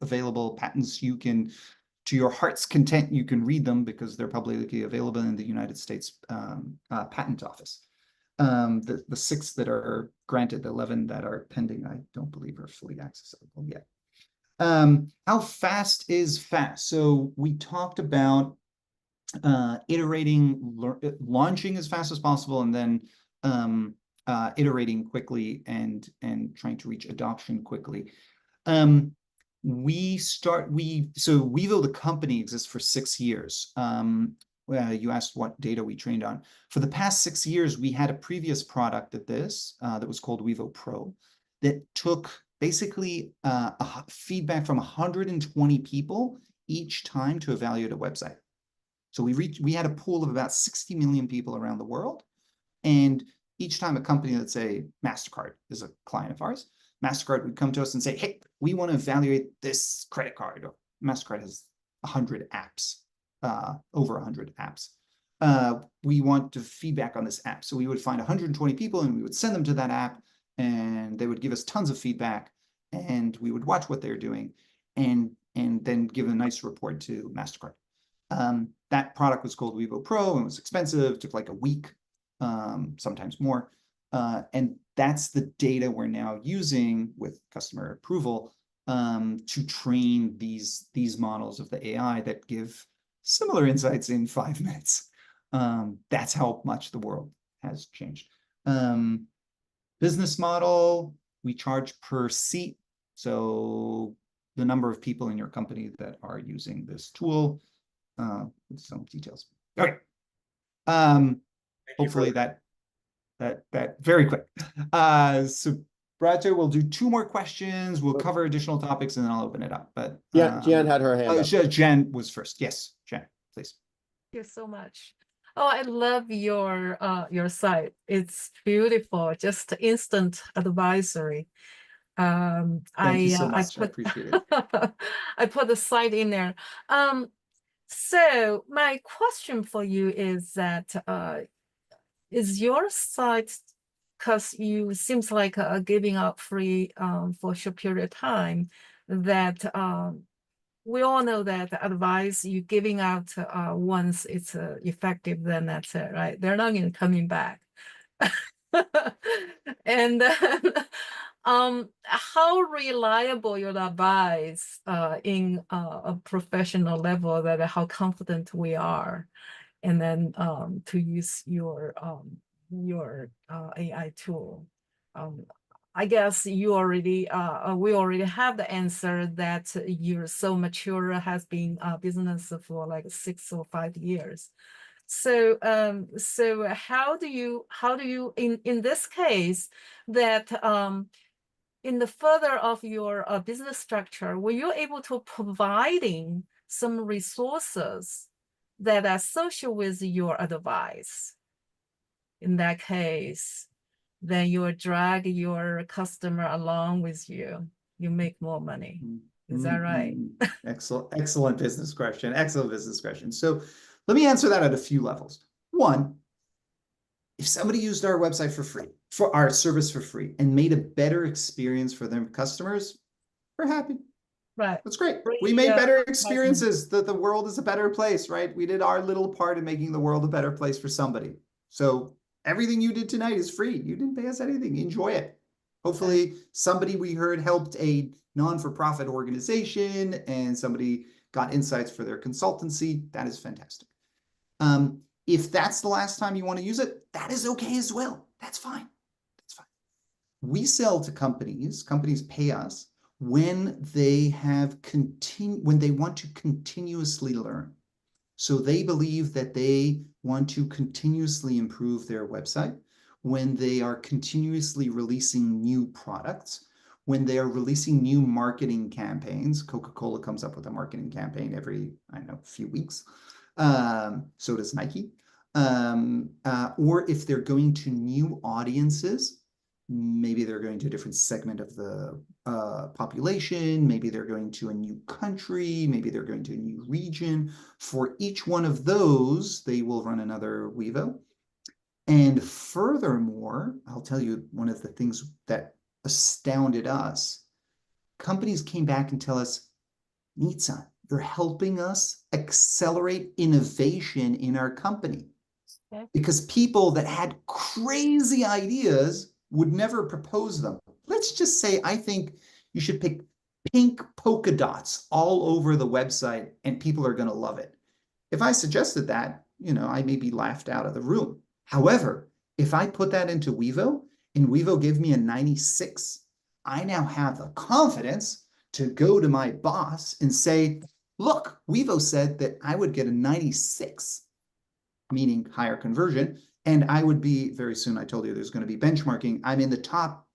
available patents, you can, to your heart's content, you can read them because they're publicly available in the United States Patent Office. The 6 that are granted, the 11 that are pending, I don't believe are fully accessible yet. How fast is fast? So we talked about launching as fast as possible, and then iterating quickly and trying to reach adoption quickly. So WEVO, the company, exists for 6 years. You asked what data we trained on. For the past 6 years, we had a previous product of this that was called WEVO Pro that took basically feedback from 120 people each time to evaluate a website. So we had a pool of about 60 million people around the world. And each time a company, let's say MasterCard is a client of ours, MasterCard would come to us and say, hey, we want to evaluate this credit card. MasterCard has 100 apps, over 100 apps. We want to feedback on this app. So we would find 120 people and we would send them to that app and they would give us tons of feedback and we would watch what they're doing and then give a nice report to MasterCard. That product was called WEVO Pro and was expensive, took like a week, sometimes more. And that's the data we're now using with customer approval to train these models of the AI that give similar insights in 5 minutes. That's how much the world has changed. Business model, we charge per seat. So the number of people in your company that are using this tool, with some details. Okay. Hopefully that very quick. So Brato, we'll do 2 more questions. We'll cover additional topics and then I'll open it up. But Jan had her hand up. Jan was first. Yes, Jan, please. Thank you so much. Oh, I love your site. It's beautiful, just instant advisory. Thank you so much. I appreciate it. I put the site in there. So my question for you is that is your site, because you seems like giving out free for a short period of time, that we all know that the advice you're giving out once it's effective, then that's it, right? They're not even coming back. And then, how reliable your advice in a professional level, that how confident we are, and then to use your AI tool. I guess you already we already have the answer that you're so mature, has been business for like 6 or 5 years. So so how do you in this case that in the further of your business structure, were you able to providing some resources that are associated with your advice? In that case, then you drag your customer along with you. You make more money. Is that right? Excellent business question. Excellent business question. So let me answer that at a few levels. One, if somebody used our website for free, for our service for free, and made a better experience for their customers, we're happy. Right. That's great. We made better experiences. The world is a better place, right? We did our little part in making the world a better place for somebody. So everything you did tonight is free. You didn't pay us anything. Enjoy it. Hopefully somebody we heard helped a non-for-profit organization and somebody got insights for their consultancy. That is fantastic. If that's the last time you want to use it, that is okay as well. That's fine. That's fine. We sell to companies. Companies pay us when they have when they want to continuously learn. So they believe that they want to continuously improve their website, when they are continuously releasing new products, when they are releasing new marketing campaigns. Coca-Cola comes up with a marketing campaign every, I don't know, few weeks. So does Nike. Or if they're going to new audiences, maybe they're going to a different segment of the population, maybe they're going to a new country, maybe they're going to a new region. For each one of those, they will run another WEVO. And furthermore, I'll tell you one of the things that astounded us. Companies came back and tell us, Nitzan, you're helping us accelerate innovation in our company. Okay. Because people that had crazy ideas would never propose them. Let's just say, I think you should pick pink polka dots all over the website and people are going to love it. If I suggested that, I may be laughed out of the room. However, if I put that into WEVO and WEVO gave me a 96, I now have the confidence to go to my boss and say, look, WEVO said that I would get a 96, meaning higher conversion. And I would be, very soon, I told you there's going to be benchmarking. I'm in the top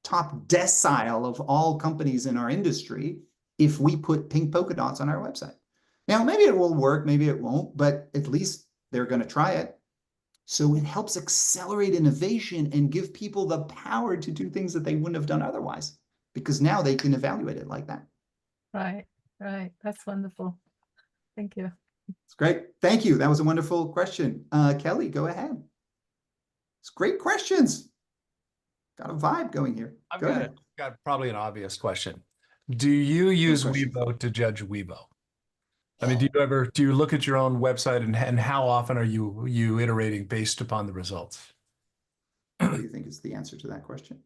top decile of all companies in our industry if we put pink polka dots on our website. Now, maybe it will work, maybe it won't, but at least they're going to try it. So it helps accelerate innovation and give people the power to do things that they wouldn't have done otherwise, because now they can evaluate it like that. Right, right. That's wonderful. Thank you. It's great. Thank you. That was a wonderful question. Kelly, go ahead. It's great questions. Got a vibe going here. I've Go ahead. got probably an obvious question. Do you use question. WeVo to judge WeVo? I mean, do you look at your own website and how often are you iterating based upon the results? What do you think is the answer to that question?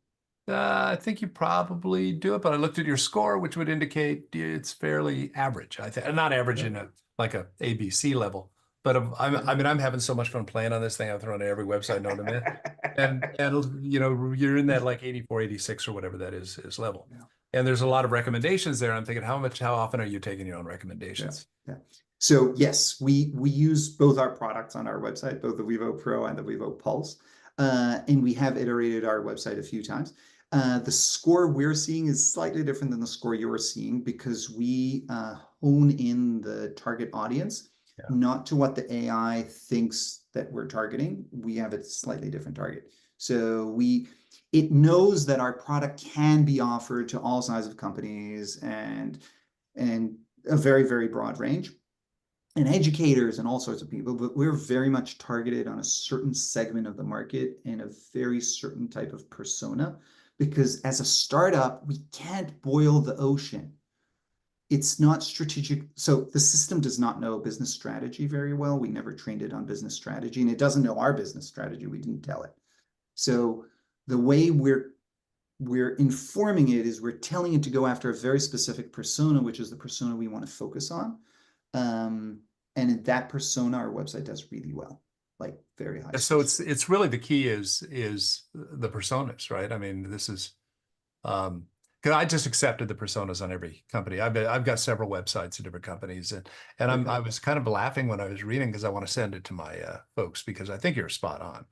I think you probably do it, but I looked at your score, which would indicate it's fairly average. I think not average in like a ABC level, but I mean, I'm having so much fun playing on this thing. I'm throwing it every website known to man, and you know, you're in that like 84, 86 or whatever that is level. Yeah. And there's a lot of recommendations there. I'm thinking, how often are you taking your own recommendations? Yeah. So yes, we use both our products on our website, both the WEVO Pro and the WEVO Pulse, and we have iterated our website a few times. The score we're seeing is slightly different than the score you're seeing because we hone in the target audience, not to what the AI thinks that we're targeting. We have a slightly different target. So it knows that our product can be offered to all sizes of companies and a very, very broad range, and educators and all sorts of people, but we're very much targeted on a certain segment of the market and a very certain type of persona, because as a startup, we can't boil the ocean. It's not strategic. So the system does not know business strategy very well. We never trained it on business strategy, and it doesn't know our business strategy. We didn't tell it. So the way we're informing it is we're telling it to go after a very specific persona, which is the persona we want to focus on. And in that persona, our website does really well, like very high. So it's really the key is the personas, right? I mean, this is because I just accepted the personas on every company. I've got several websites of different companies, and I was kind of laughing when I was reading because I want to send it to my folks because I think you're spot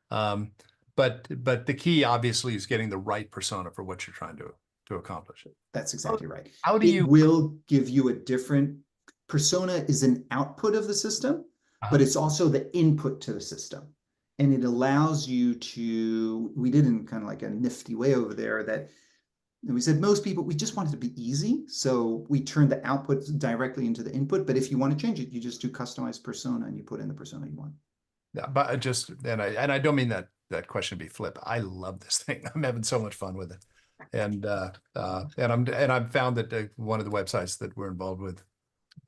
on. But the key obviously is getting the right persona for what you're trying to accomplish. That's exactly right. How do you? It will give you a different persona is an output of the system, but it's also the input to the system. And it allows you to, we did in kind of like a nifty way over there that we said most people, we just want it to be easy. So we turn the output directly into the input. But if you want to change it, you just do customized persona and you put in the persona you want. Yeah, but I don't mean that question to be flip. I love this thing. I'm having so much fun with it. And I've found that one of the websites that we're involved with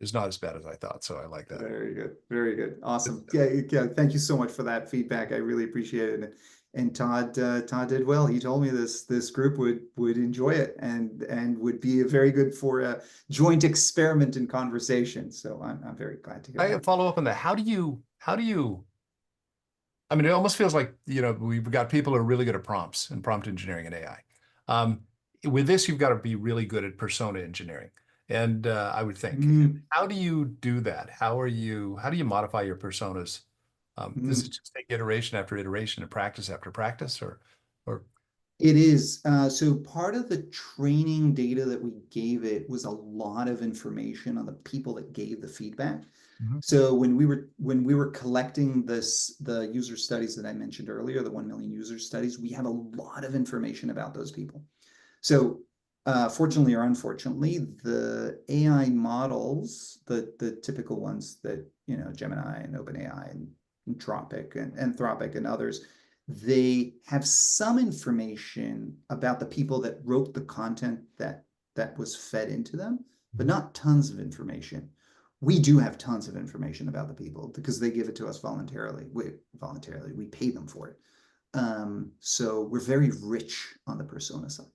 is not as bad as I thought. So I like that. Very good. Very good. Awesome. Yeah. Thank you so much for that feedback. I really appreciate it. And Todd did well. He told me this group would enjoy it and would be very good for a joint experiment and conversation. So I'm very glad to hear that. I follow up on that. How do you? I mean, it almost feels like, you know, we've got people who are really good at prompts and prompt engineering and AI. With this, you've got to be really good at persona engineering. And I would think, how do you do that? How do you modify your personas? Does it just take iteration after iteration and practice after practice, or? It is. So part of the training data that we gave it was a lot of information on the people that gave the feedback. So when we were collecting the user studies that I mentioned earlier, the 1 million user studies, we had a lot of information about those people. So fortunately or unfortunately, the AI models, the typical ones that, you know, Gemini and OpenAI and Anthropic and others, they have some information about the people that wrote the content that was fed into them, but not tons of information. We do have tons of information about the people because they give it to us voluntarily. We pay them for it. So we're very rich on the persona side.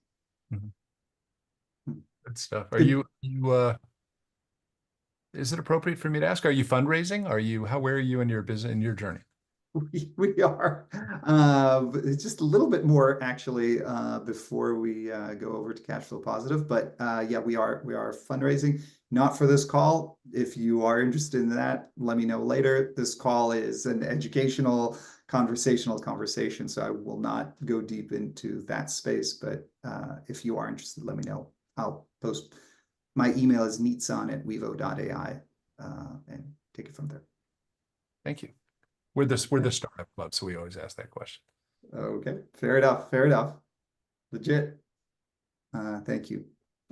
Good stuff. Are you is it appropriate for me to ask? Are you fundraising? Where are you in your business, in your journey? We are. It's just a little bit more actually before we go over to cash flow positive. But yeah, we are fundraising. Not for this call. If you are interested in that, let me know later. This call is an educational conversational conversation, so I will not go deep into that space. But if you are interested, let me know. I'll post. My email is nitzan@wevo.ai, and take it from there. Thank you. We're the startup club, so we always ask that question. Okay, fair enough. Fair enough. Legit. Thank you.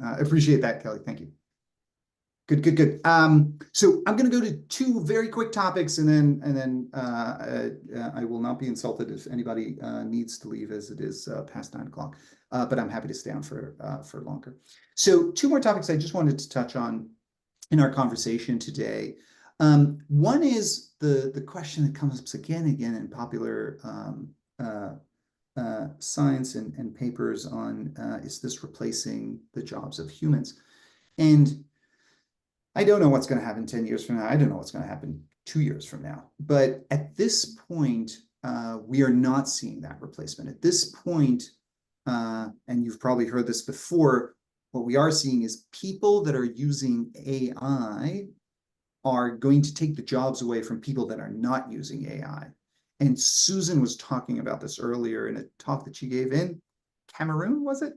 Appreciate that, Kelly. Thank you. Good, good, good. So I'm going to go to two very quick topics, and then I will not be insulted if anybody needs to leave, as it is past 9 o'clock. But I'm happy to stay on for longer. So two more topics I just wanted to touch on in our conversation today. One is the question that comes up again and again in popular science and papers on is this replacing the jobs of humans? And I don't know what's going to happen 10 years from now. I don't know what's going to happen 2 years from now. But at this point, we are not seeing that replacement. At this point, and you've probably heard this before, what we are seeing is people that are using AI are going to take the jobs away from people that are not using AI. And Susan was talking about this earlier in a talk that she gave in Cameroon, was it?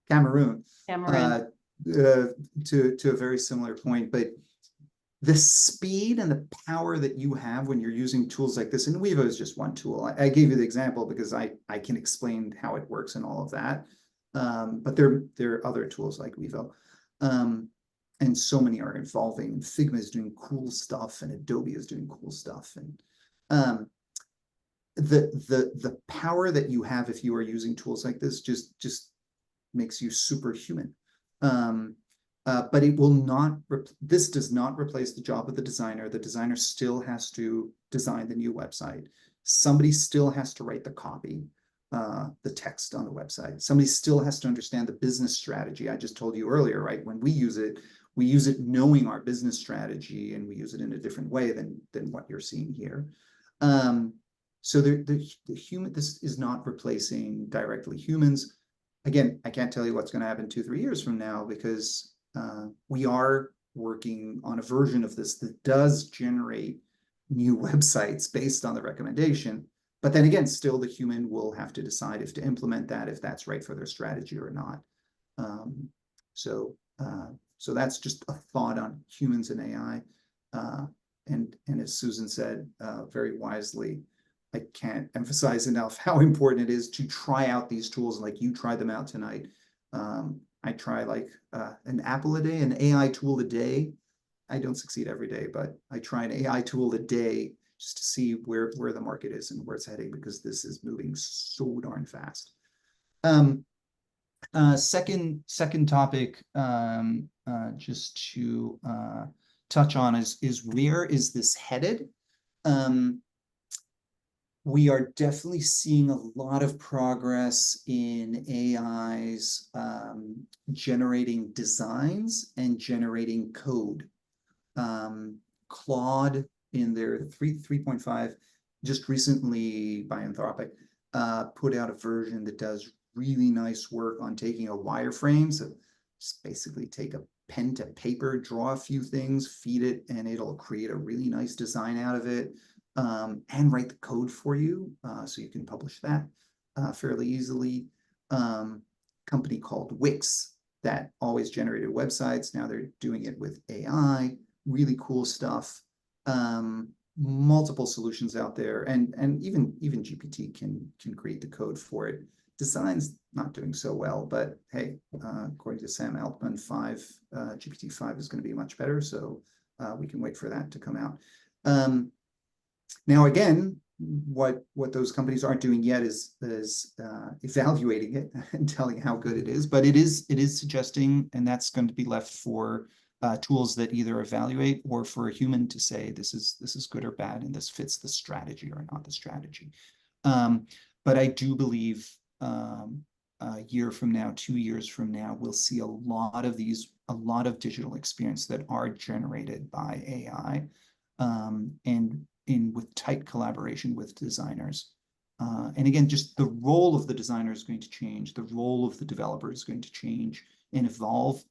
Cameroon. Cameroon. To a very similar point, but the speed and the power that you have when you're using tools like this, and WEVO is just one tool. I gave you the example because I can explain how it works and all of that. But there are other tools like WEVO. And so many are evolving, and Figma is doing cool stuff, and Adobe is doing cool stuff. And the power that you have if you are using tools like this just makes you superhuman. But it will not, this does not replace the job of the designer. The designer still has to design the new website. Somebody still has to write the copy, the text on the website. Somebody still has to understand the business strategy. I just told you earlier, right? When we use it knowing our business strategy, and we use it in a different way than what you're seeing here. So the human, this is not replacing directly humans. Again, I can't tell you what's going to happen 2-3 years from now, because we are working on a version of this that does generate new websites based on the recommendation. But then again, still the human will have to decide if to implement that, if that's right for their strategy or not. So that's just a thought on humans and AI. And as Susan said very wisely, I can't emphasize enough how important it is to try out these tools like you tried them out tonight. I try like an Apple a day, an AI tool a day. I don't succeed every day, but I try an AI tool a day just to see where the market is and where it's heading, because this is moving so darn fast. Second topic, just to touch on is where is this headed? We are definitely seeing a lot of progress in AIs generating designs and generating code. Claude in their 3.5, just recently by Anthropic, put out a version that does really nice work on taking a wireframe. So just basically take a pen to paper, draw a few things, feed it, and it'll create a really nice design out of it. And write the code for you, so you can publish that fairly easily. Company called Wix that always generated websites. Now they're doing it with AI. Really cool stuff. Multiple solutions out there, and even GPT can create the code for it. Design's not doing so well, but hey, according to Sam Altman, GPT-5 is going to be much better. So we can wait for that to come out. Now, again, what those companies aren't doing yet is evaluating it and telling how good it is, but it is suggesting, and that's going to be left for tools that either evaluate or for a human to say this is good or bad, and this fits the strategy or not the strategy. But I do believe a year from now, 2 years from now, we'll see a lot of digital experience that are generated by AI, and with tight collaboration with designers. And again, just the role of the designer is going to change. The role of the developer is going to change and evolve.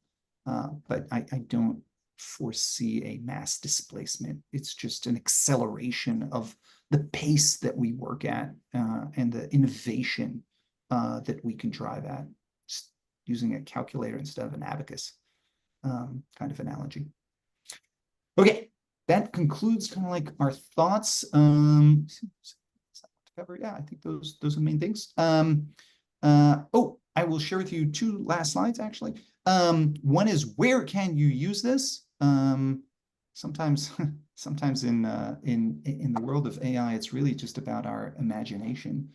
But I don't foresee a mass displacement. It's just an acceleration of the pace that we work at and the innovation that we can drive at, just using a calculator instead of an abacus kind of analogy. Okay, that concludes kind of like our thoughts. Yeah, I think those are the main things. Oh, I will share with you two last slides actually. One is, where can you use this? Sometimes in the world of AI, it's really just about our imagination.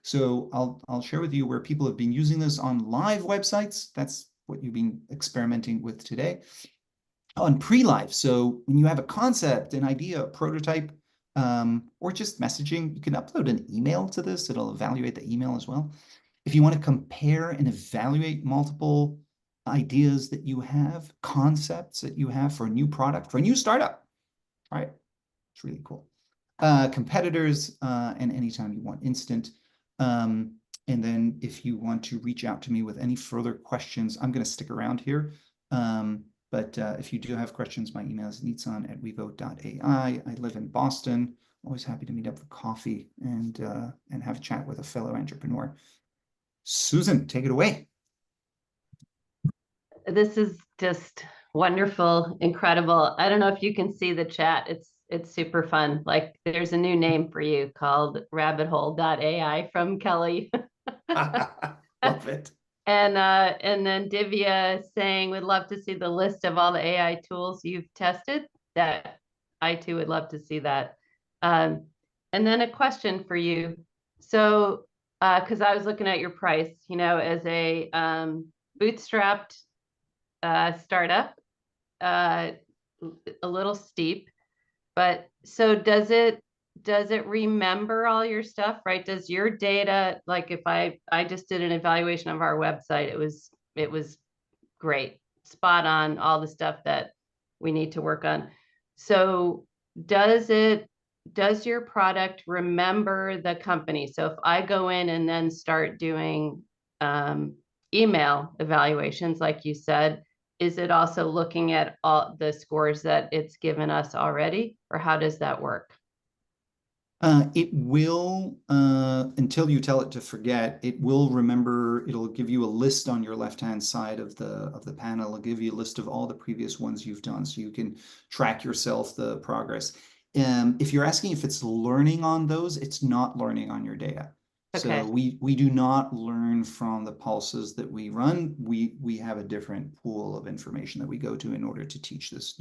So I'll share with you where people have been using this on live websites. That's what you've been experimenting with today. On pre-live, so when you have a concept, an idea, a prototype, or just messaging, you can upload an email to this. It'll evaluate the email as well. If you want to compare and evaluate multiple ideas that you have, concepts that you have for a new product, for a new startup, right? It's really cool. Competitors, and anytime you want instant. And then if you want to reach out to me with any further questions, I'm going to stick around here. But if you do have questions, my email is nitzan@wevo.ai. I live in Boston. Always happy to meet up for coffee and have a chat with a fellow entrepreneur. Susan, take it away. This is just wonderful, incredible. I don't know if you can see the chat. It's super fun. Like, there's a new name for you called rabbithole.ai from Kelly. Love it. And then Divya saying, would love to see the list of all the AI tools you've tested. That I too would love to see that. And then a question for you. So, because I was looking at your price, as a bootstrapped startup, a little steep, but so does it remember all your stuff, right? Does your data, like if I just did an evaluation of our website, it was great, spot on, all the stuff that we need to work on. So does your product remember the company? So if I go in and then start doing email evaluations, like you said, is it also looking at all the scores that it's given us already, or how does that work? It will, until you tell it to forget, it will remember. It'll give you a list on your left-hand side of the panel. It'll give you a list of all the previous ones you've done, so you can track yourself the progress. If you're asking if it's learning on those, it's not learning on your data. Okay. So we do not learn from the pulses that we run. We have a different pool of information that we go to in order to teach this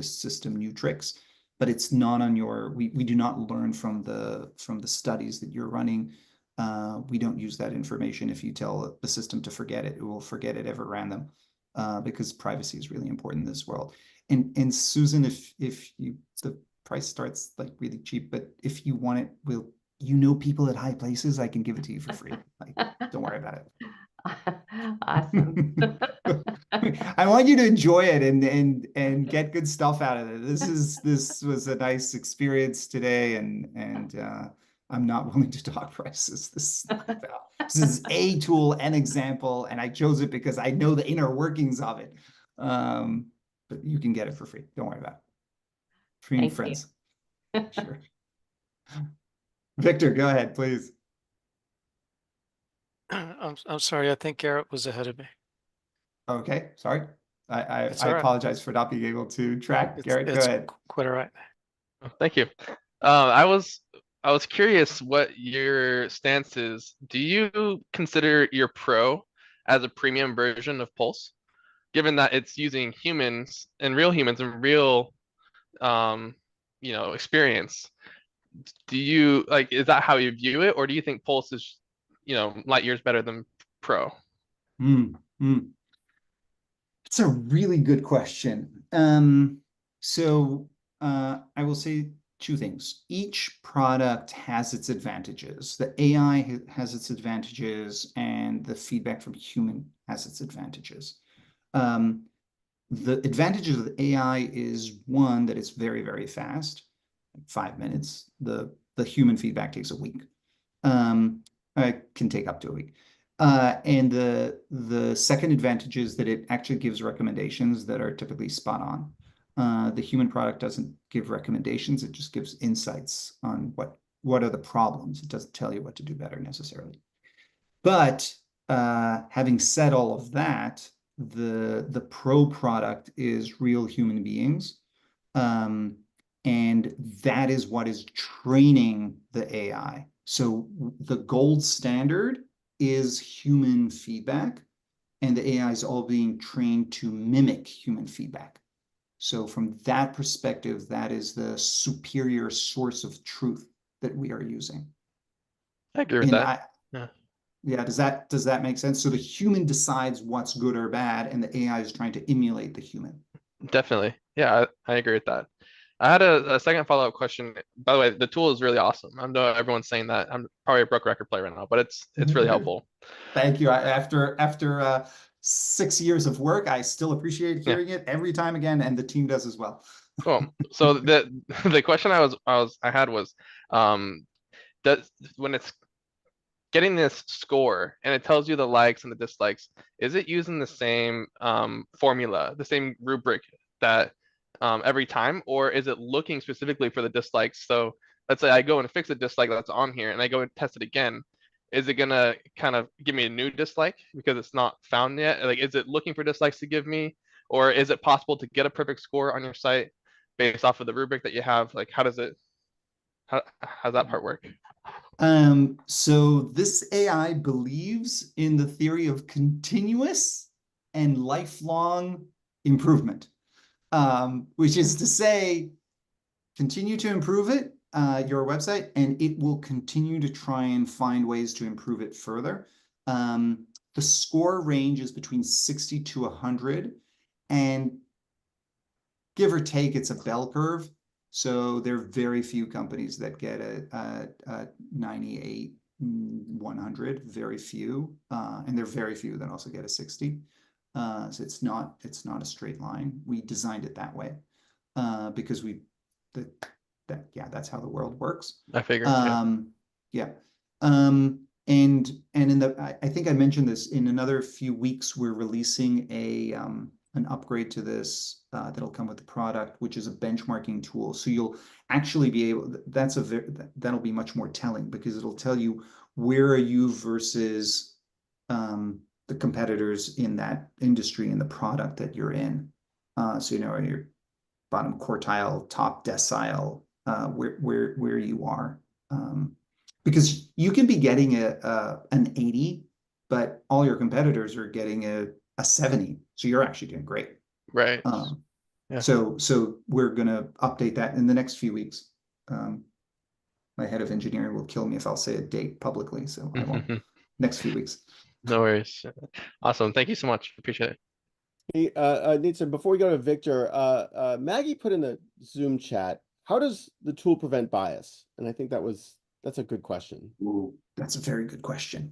system new tricks. But it's not on your. We do not learn from the studies that you're running. We don't use that information. If you tell the system to forget it, it will forget it ever ran them, because privacy is really important in this world. And Susan, if the price starts like really cheap, but if you want it, people at high places, I can give it to you for free. Like, don't worry about it. Awesome. I want you to enjoy it and get good stuff out of it. This was a nice experience today, and I'm not willing to talk prices. This is a tool, an example, and I chose it because I know the inner workings of it. But you can get it for free. Don't worry about it. Free and friends. Sure. Victor, go ahead, please. I'm sorry. I think Garrett was ahead of me. Okay, sorry. I It's all right. apologize for not being able to track. Garrett, go ahead. Quite all right. Thank you. I was curious what your stance is. Do you consider your Pro as a premium version of Pulse, given that it's using humans and real experience? Do you is that how you view it, or do you think Pulse is light years better than Pro? It's a really good question. So I will say two things. Each product has its advantages. The AI has its advantages, and the feedback from human has its advantages. The advantages of the AI is, one, that it's very, very fast, 5 minutes. The human feedback takes a week. It can take up to a week. And the second advantage is that it actually gives recommendations that are typically spot on. The human product doesn't give recommendations. It just gives insights on what are the problems. It doesn't tell you what to do better necessarily. But having said all of that, the pro product is real human beings. And that is what is training the AI. So the gold standard is human feedback, and the AI is all being trained to mimic human feedback. So from that perspective, that is the superior source of truth that we are using. I agree with that. Yeah, does that make sense? So the human decides what's good or bad, and the AI is trying to emulate the human. Definitely. Yeah, I agree with that. I had a second follow-up question. By the way, the tool is really awesome. I know everyone's saying that. I'm probably a broke record player right now, but it's really helpful. Thank you. After 6 years of work, I still appreciate hearing it every time again, and the team does as well. Cool. So the question I had was, does when it's getting this score and it tells you the likes and the dislikes, is it using the same formula, the same rubric that every time, or is it looking specifically for the dislikes? So let's say I go and fix a dislike that's on here and I go and test it again. Is it gonna kind of give me a new dislike because it's not found yet? Like, is it looking for dislikes to give me, or is it possible to get a perfect score on your site based off of the rubric that you have? Like, how's that part work? So this AI believes in the theory of continuous and lifelong improvement, which is to say, continue to improve it, your website, and it will continue to try and find ways to improve it further. The score range is between 60 to 100, and give or take, it's a bell curve. So there are very few companies that get a 98, 100, very few. And there are very few that also get a 60. So it's not a straight line. We designed it that way because that's how the world works. I figured. Yeah. And I think I mentioned this, in another few weeks, we're releasing an upgrade to this that'll come with the product, which is a benchmarking tool. So you'll actually be able, that'll be much more telling, because it'll tell you where are you versus the competitors in that industry, in the product that you're in. So your bottom quartile, top decile, where you are. Because you can be getting an 80, but all your competitors are getting a 70. So you're actually doing great. Right. So we're going to update that in the next few weeks. My head of engineering will kill me if I'll say a date publicly, so I won't. Next few weeks. No worries. Awesome. Thank you so much. Appreciate it. Hey, Nitzan, before we go to Victor, Maggie put in the Zoom chat, how does the tool prevent bias? And I think that's a good question. Ooh, that's a very good question.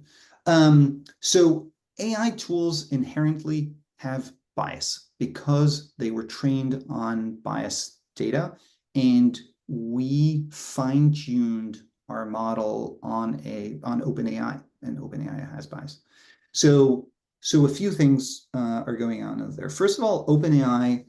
So AI tools inherently have bias because they were trained on biased data, and we fine-tuned our model on OpenAI, and OpenAI has bias. So a few things are going on there. First of all, OpenAI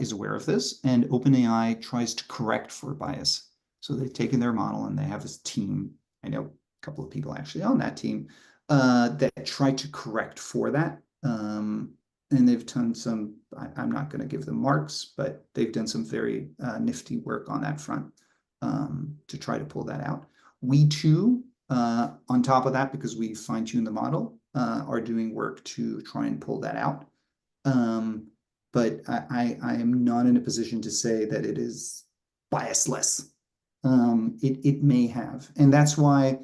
is aware of this, and OpenAI tries to correct for bias. So they've taken their model and they have this team. I know a couple of people actually on that team that try to correct for that. And they've done some, I'm not going to give them marks, but they've done some very nifty work on that front to try to pull that out. We too, on top of that, because we fine-tuned the model, are doing work to try and pull that out. But I am not in a position to say that it is biasless. It may have, and that's why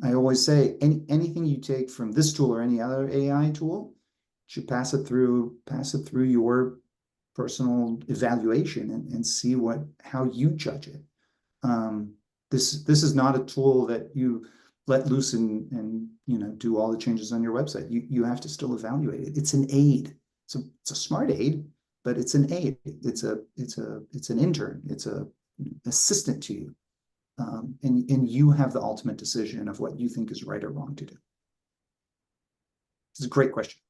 I always say anything you take from this tool or any other AI tool should pass it through your personal evaluation and see how you judge it. This is not a tool that you let loose and do all the changes on your website. You have to still evaluate it. It's an aid. It's a smart aid, but it's an aid. It's an intern. It's a assistant to you, and you have the ultimate decision of what you think is right or wrong to do. It's a great question.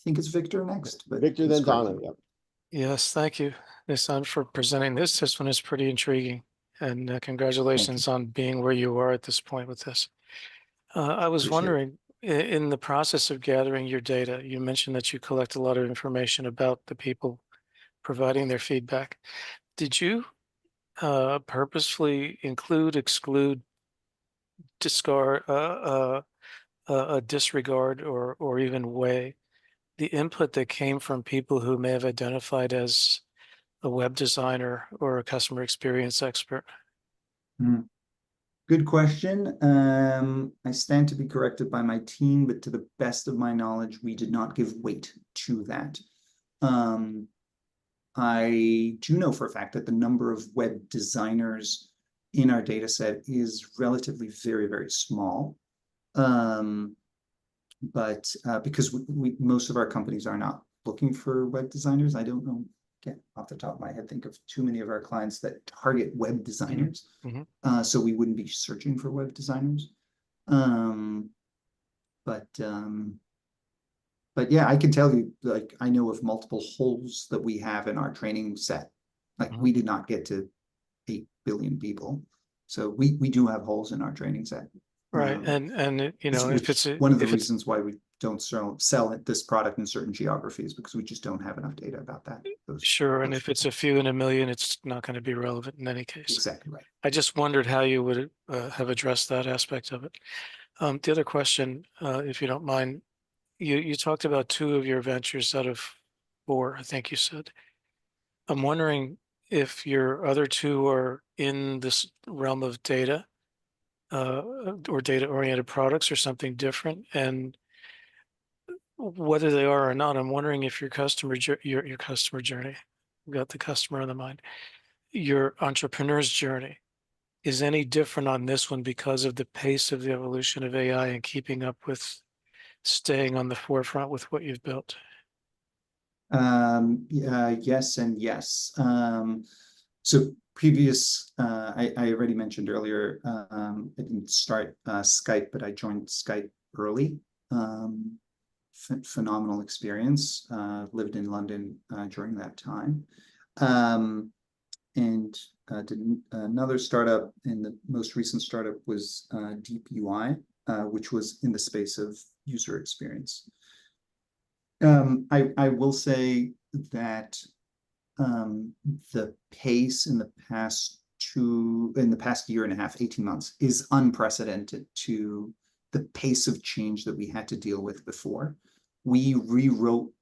think it's Victor next. But Victor, please then correct Donna. me. Yep. Yes, thank you, Nitzan, for presenting this. This one is pretty intriguing. And congratulations on being where you are at this point with this. I was Appreciate it. wondering, in the process of gathering your data, you mentioned that you collect a lot of information about the people providing their feedback. Did you purposefully include, exclude, discard, disregard, or even weigh the input that came from people who may have identified as a web designer or a customer experience expert? Good question. I stand to be corrected by my team, but to the best of my knowledge, we did not give weight to that. I do know for a fact that the number of web designers in our data set is relatively very, very small. But because we most of our companies are not looking for web designers, I don't know, can't off the top of my head think of too many of our clients that target web designers. So we wouldn't be searching for web designers. But yeah, I can tell you, like, I know of multiple holes that we have in our training set. Like, we did not get to 8 billion people. So we do have holes in our training set. Right. And you know, if it's one of the reasons why we don't sell this product in certain geographies, because we just don't have enough data about that. Sure. And if it's a few in a million, it's not going to be relevant in any case. Exactly right. I just wondered how you would have addressed that aspect of it. The other question, if you don't mind, you talked about 2 of your ventures out of 4, I think you said. I'm wondering if your other 2 are in this realm of data or data-oriented products or something different, and whether they are or not, I'm wondering if your customer journey, got the customer in the mind, your entrepreneur's journey is any different on this one because of the pace of the evolution of AI and keeping up with staying on the forefront with what you've built? Yes and yes. So previous, I already mentioned earlier, I didn't start Skype, but I joined Skype early. Phenomenal experience. Lived in London during that time. And did another startup, and the most recent startup was Deep UI, which was in the space of user experience. I will say that the pace in the past year and a half, 18 months, is unprecedented to the pace of change that we had to deal with before. We rewrote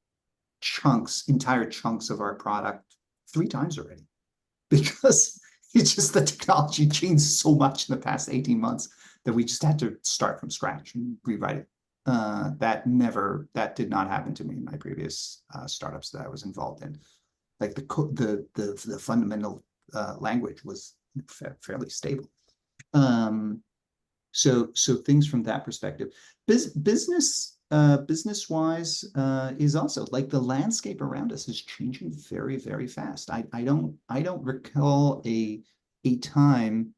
entire chunks of our product 3 times already, because it's just the technology changed so much in the past 18 months that we just had to start from scratch and rewrite it. That did not happen to me in my previous startups that I was involved in. Like the fundamental language was fairly stable. So things from that perspective, business wise is also like the landscape around us is changing very, very fast. I don't recall a time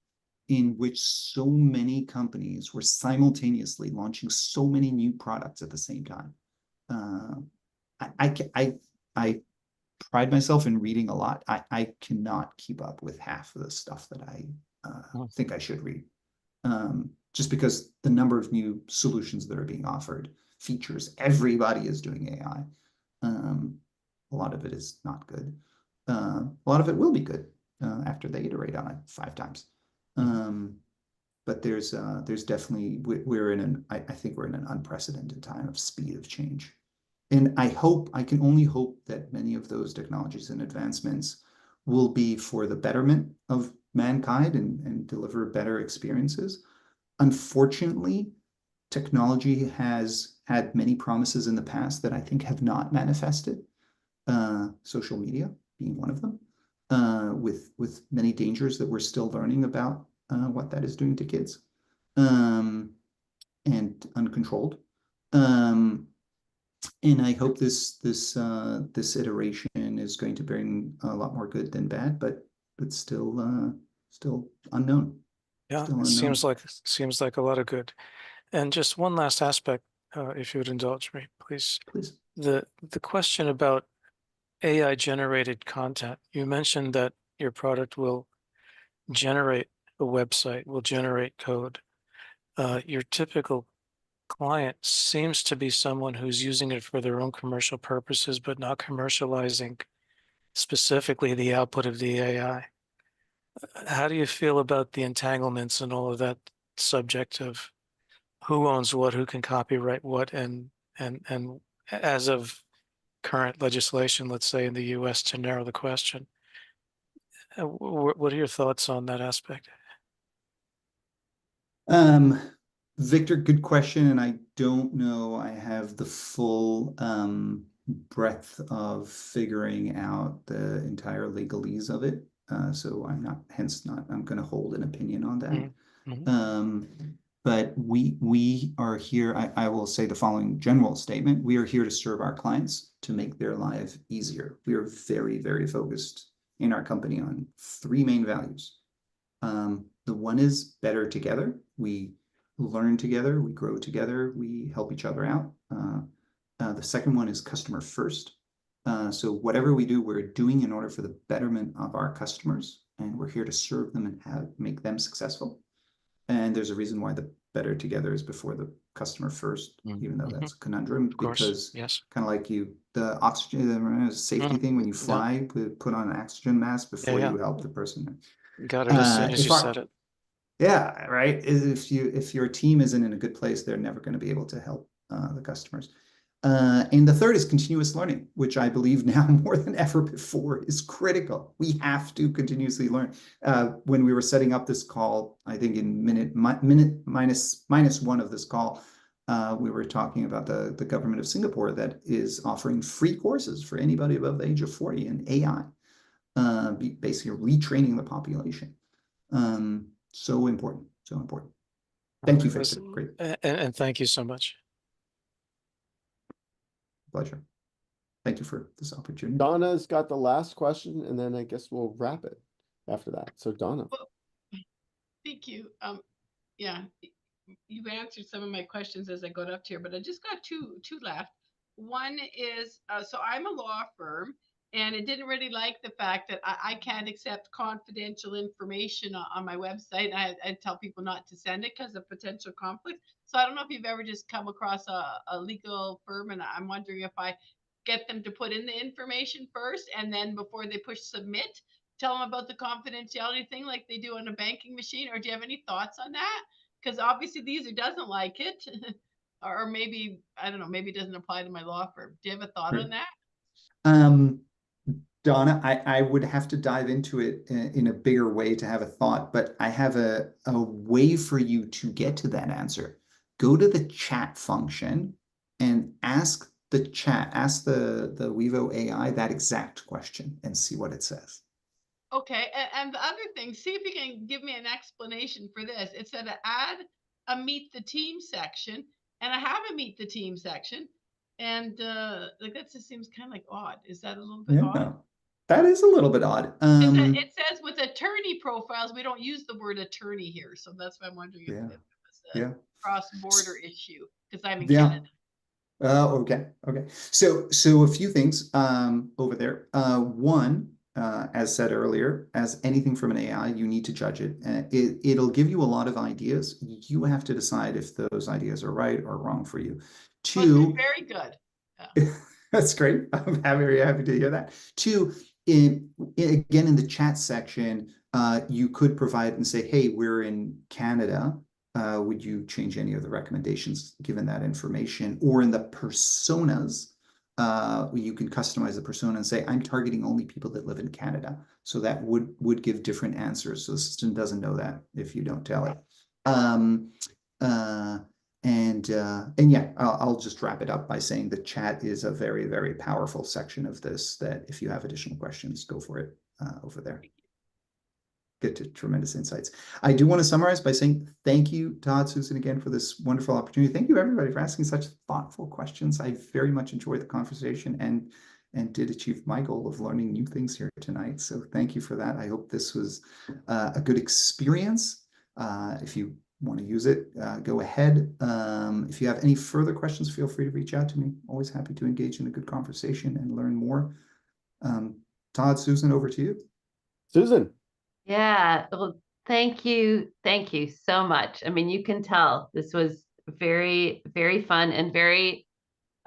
in which so many companies were simultaneously launching so many new products at the same time. I pride myself in reading a lot. I cannot keep up with half of the stuff that I think I should read. Just because the number of new solutions that are being offered, features, everybody is doing AI. A lot of it is not good. A lot of it will be good after they iterate on it 5 times. But there's definitely, I think we're in an unprecedented time of speed of change. And I can only hope that many of those technologies and advancements will be for the betterment of mankind and deliver better experiences. Unfortunately, technology has had many promises in the past that I think have not manifested. Social media being one of them, with many dangers that we're still learning about what that is doing to kids, and uncontrolled. And I hope this iteration is going to bring a lot more good than bad, but still unknown. Yeah, Still it unknown. seems like a lot of good. And just one last aspect, if you would indulge me, please. Please. The question about AI generated content, you mentioned that your product will generate a website, will generate code. Your typical client seems to be someone who's using it for their own commercial purposes, but not commercializing specifically the output of the AI. How do you feel about the entanglements and all of that subject of who owns what, who can copyright what, and as of current legislation, let's say in the US, to narrow the question? What are your thoughts on that aspect? Victor, good question, and I don't know I have the full breadth of figuring out the entire legalese of it. So I'm going to hold an opinion on that. But we are here, I will say the following general statement. We are here to serve our clients, to make their life easier. We are very, very focused in our company on three main values. The one is better together. We learn together, we grow together, we help each other out. The second one is customer first. So whatever we do, we're doing in order for the betterment of our customers, and we're here to serve them and make them successful. And there's a reason why the better together is before the customer first, even though that's a conundrum, because yes, kind of like the oxygen safety thing, when you fly, put on an oxygen mask before you help the person. Got it as soon as you said it. Yeah, right. If your team isn't in a good place, they're never going to be able to help the customers. And the third is continuous learning, which I believe now more than ever before is critical. We have to continuously learn. When we were setting up this call, I think in minute minus one of this call, we were talking about the government of Singapore that is offering free courses for anybody above the age of 40 in AI, basically retraining the population. So important, so important. Thank you, Victor. Great. And thank you so much. Pleasure. Thank you for this opportunity. Donna's got the last question, and then I guess we'll wrap it after that. So Donna. Well, thank you. Yeah, you've answered some of my questions as I got up here, but I just got two left. One is, so I'm a law firm, and it didn't really like the fact that I can't accept confidential information on my website. I tell people not to send it because of potential conflict. So I don't know if you've ever just come across a legal firm, and I'm wondering if I get them to put in the information first, and then before they push submit, tell them about the confidentiality thing like they do on a banking machine. Or do you have any thoughts on that? Because obviously the user doesn't like it. Or maybe, I don't know, maybe it doesn't apply to my law firm. Do you have a thought on that? Donna, I would have to dive into it in a bigger way to have a thought, but I have a way for you to get to that answer. Go to the chat function and ask the WEVO.ai that exact question and see what it says. Okay, and the other thing, see if you can give me an explanation for this. It said add a meet the team section, and I have a meet the team section, and like that just seems kind of like odd. Is that a little bit odd? That is a little bit odd. It says with attorney profiles, we don't use the word attorney here, so that's why I'm wondering if it was a cross-border issue, because I'm in Canada. Okay. So a few things over there. One, as said earlier, as anything from an AI, you need to judge it. It'll give you a lot of ideas. You have to decide if those ideas are right or wrong for you. Two, very good. Yeah. That's great. I'm very happy to hear that. Two, again, in the chat section, you could provide and say, hey, we're in Canada. Would you change any of the recommendations given that information? Or in the personas, you can customize the persona and say, I'm targeting only people that live in Canada. So that would give different answers. So the system doesn't know that if you don't tell it. And yeah, I'll just wrap it up by saying the chat is a very, very powerful section of this, that if you have additional questions, go for it over there. Get to tremendous insights. I do want to summarize by saying thank you, Todd, Susan, again, for this wonderful opportunity. Thank you, everybody, for asking such thoughtful questions. I very much enjoyed the conversation and did achieve my goal of learning new things here tonight. So thank you for that. I hope this was a good experience. If you want to use it, go ahead. If you have any further questions, feel free to reach out to me. Always happy to engage in a good conversation and learn more. Todd, Susan, over to you. Susan. Yeah, well, thank you. Thank you so much. I mean, you can tell this was very, very fun and very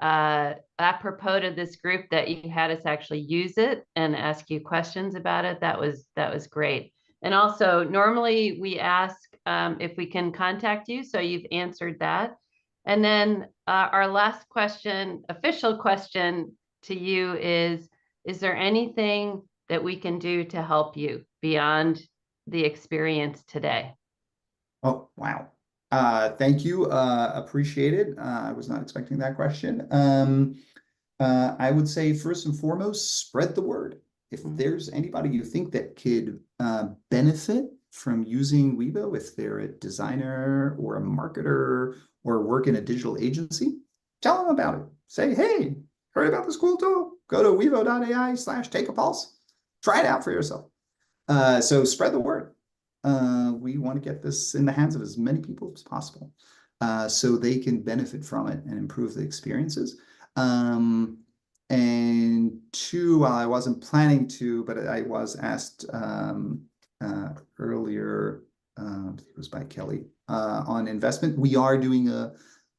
apropos to this group that you had us actually use it and ask you questions about it. That was great. And also, normally we ask if we can contact you, so you've answered that. And then our last question, official question to you is there anything that we can do to help you beyond the experience today? Oh, wow. Thank you. Appreciate it. I was not expecting that question. I would say first and foremost, spread the word. If there's anybody you think that could benefit from using WeVo, if they're a designer or a marketer or work in a digital agency, tell them about it. Say, hey, heard about this cool tool? Go to WeVo.ai/take-a-pulse. Try it out for yourself. So spread the word. We want to get this in the hands of as many people as possible so they can benefit from it and improve the experiences. And two, while I wasn't planning to, but I was asked earlier, it was by Kelly, on investment. We are doing a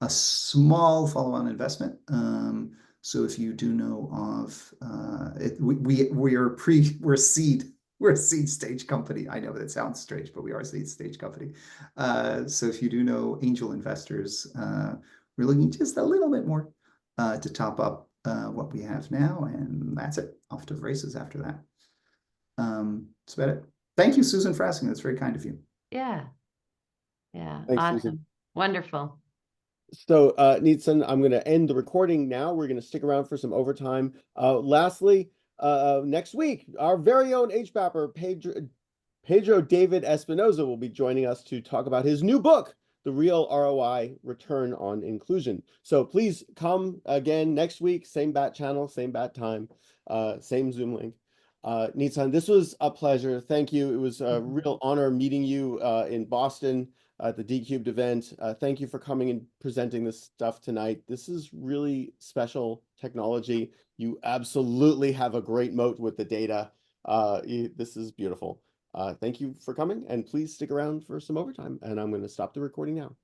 small follow-on investment. So if you do know of it, we're seed. We're a seed stage company. I know that sounds strange, but we are a seed stage company. So if you do know angel investors, we're looking just a little bit more to top up what we have now, and that's it. Off to the races after that. That's about it. Thank you, Susan, for asking. That's very kind of you. Yeah. Yeah. Thanks, Awesome. Susan. Wonderful. So, Nitzan, I'm going to end the recording now. We're going to stick around for some overtime. Lastly, next week, our very own HBAPer, Pedro David Espinoza, will be joining us to talk about his new book, The Real ROI Return on Inclusion. So please come again next week, same bat channel, same bat time, same Zoom link. Nitzan, this was a pleasure. Thank you. It was a real honor meeting you in Boston at the D-Cubed event. Thank you for coming and presenting this stuff tonight. This is really special technology. You absolutely have a great moat with the data. This is beautiful. Thank you for coming, and please stick around for some overtime. And I'm going to stop the recording now.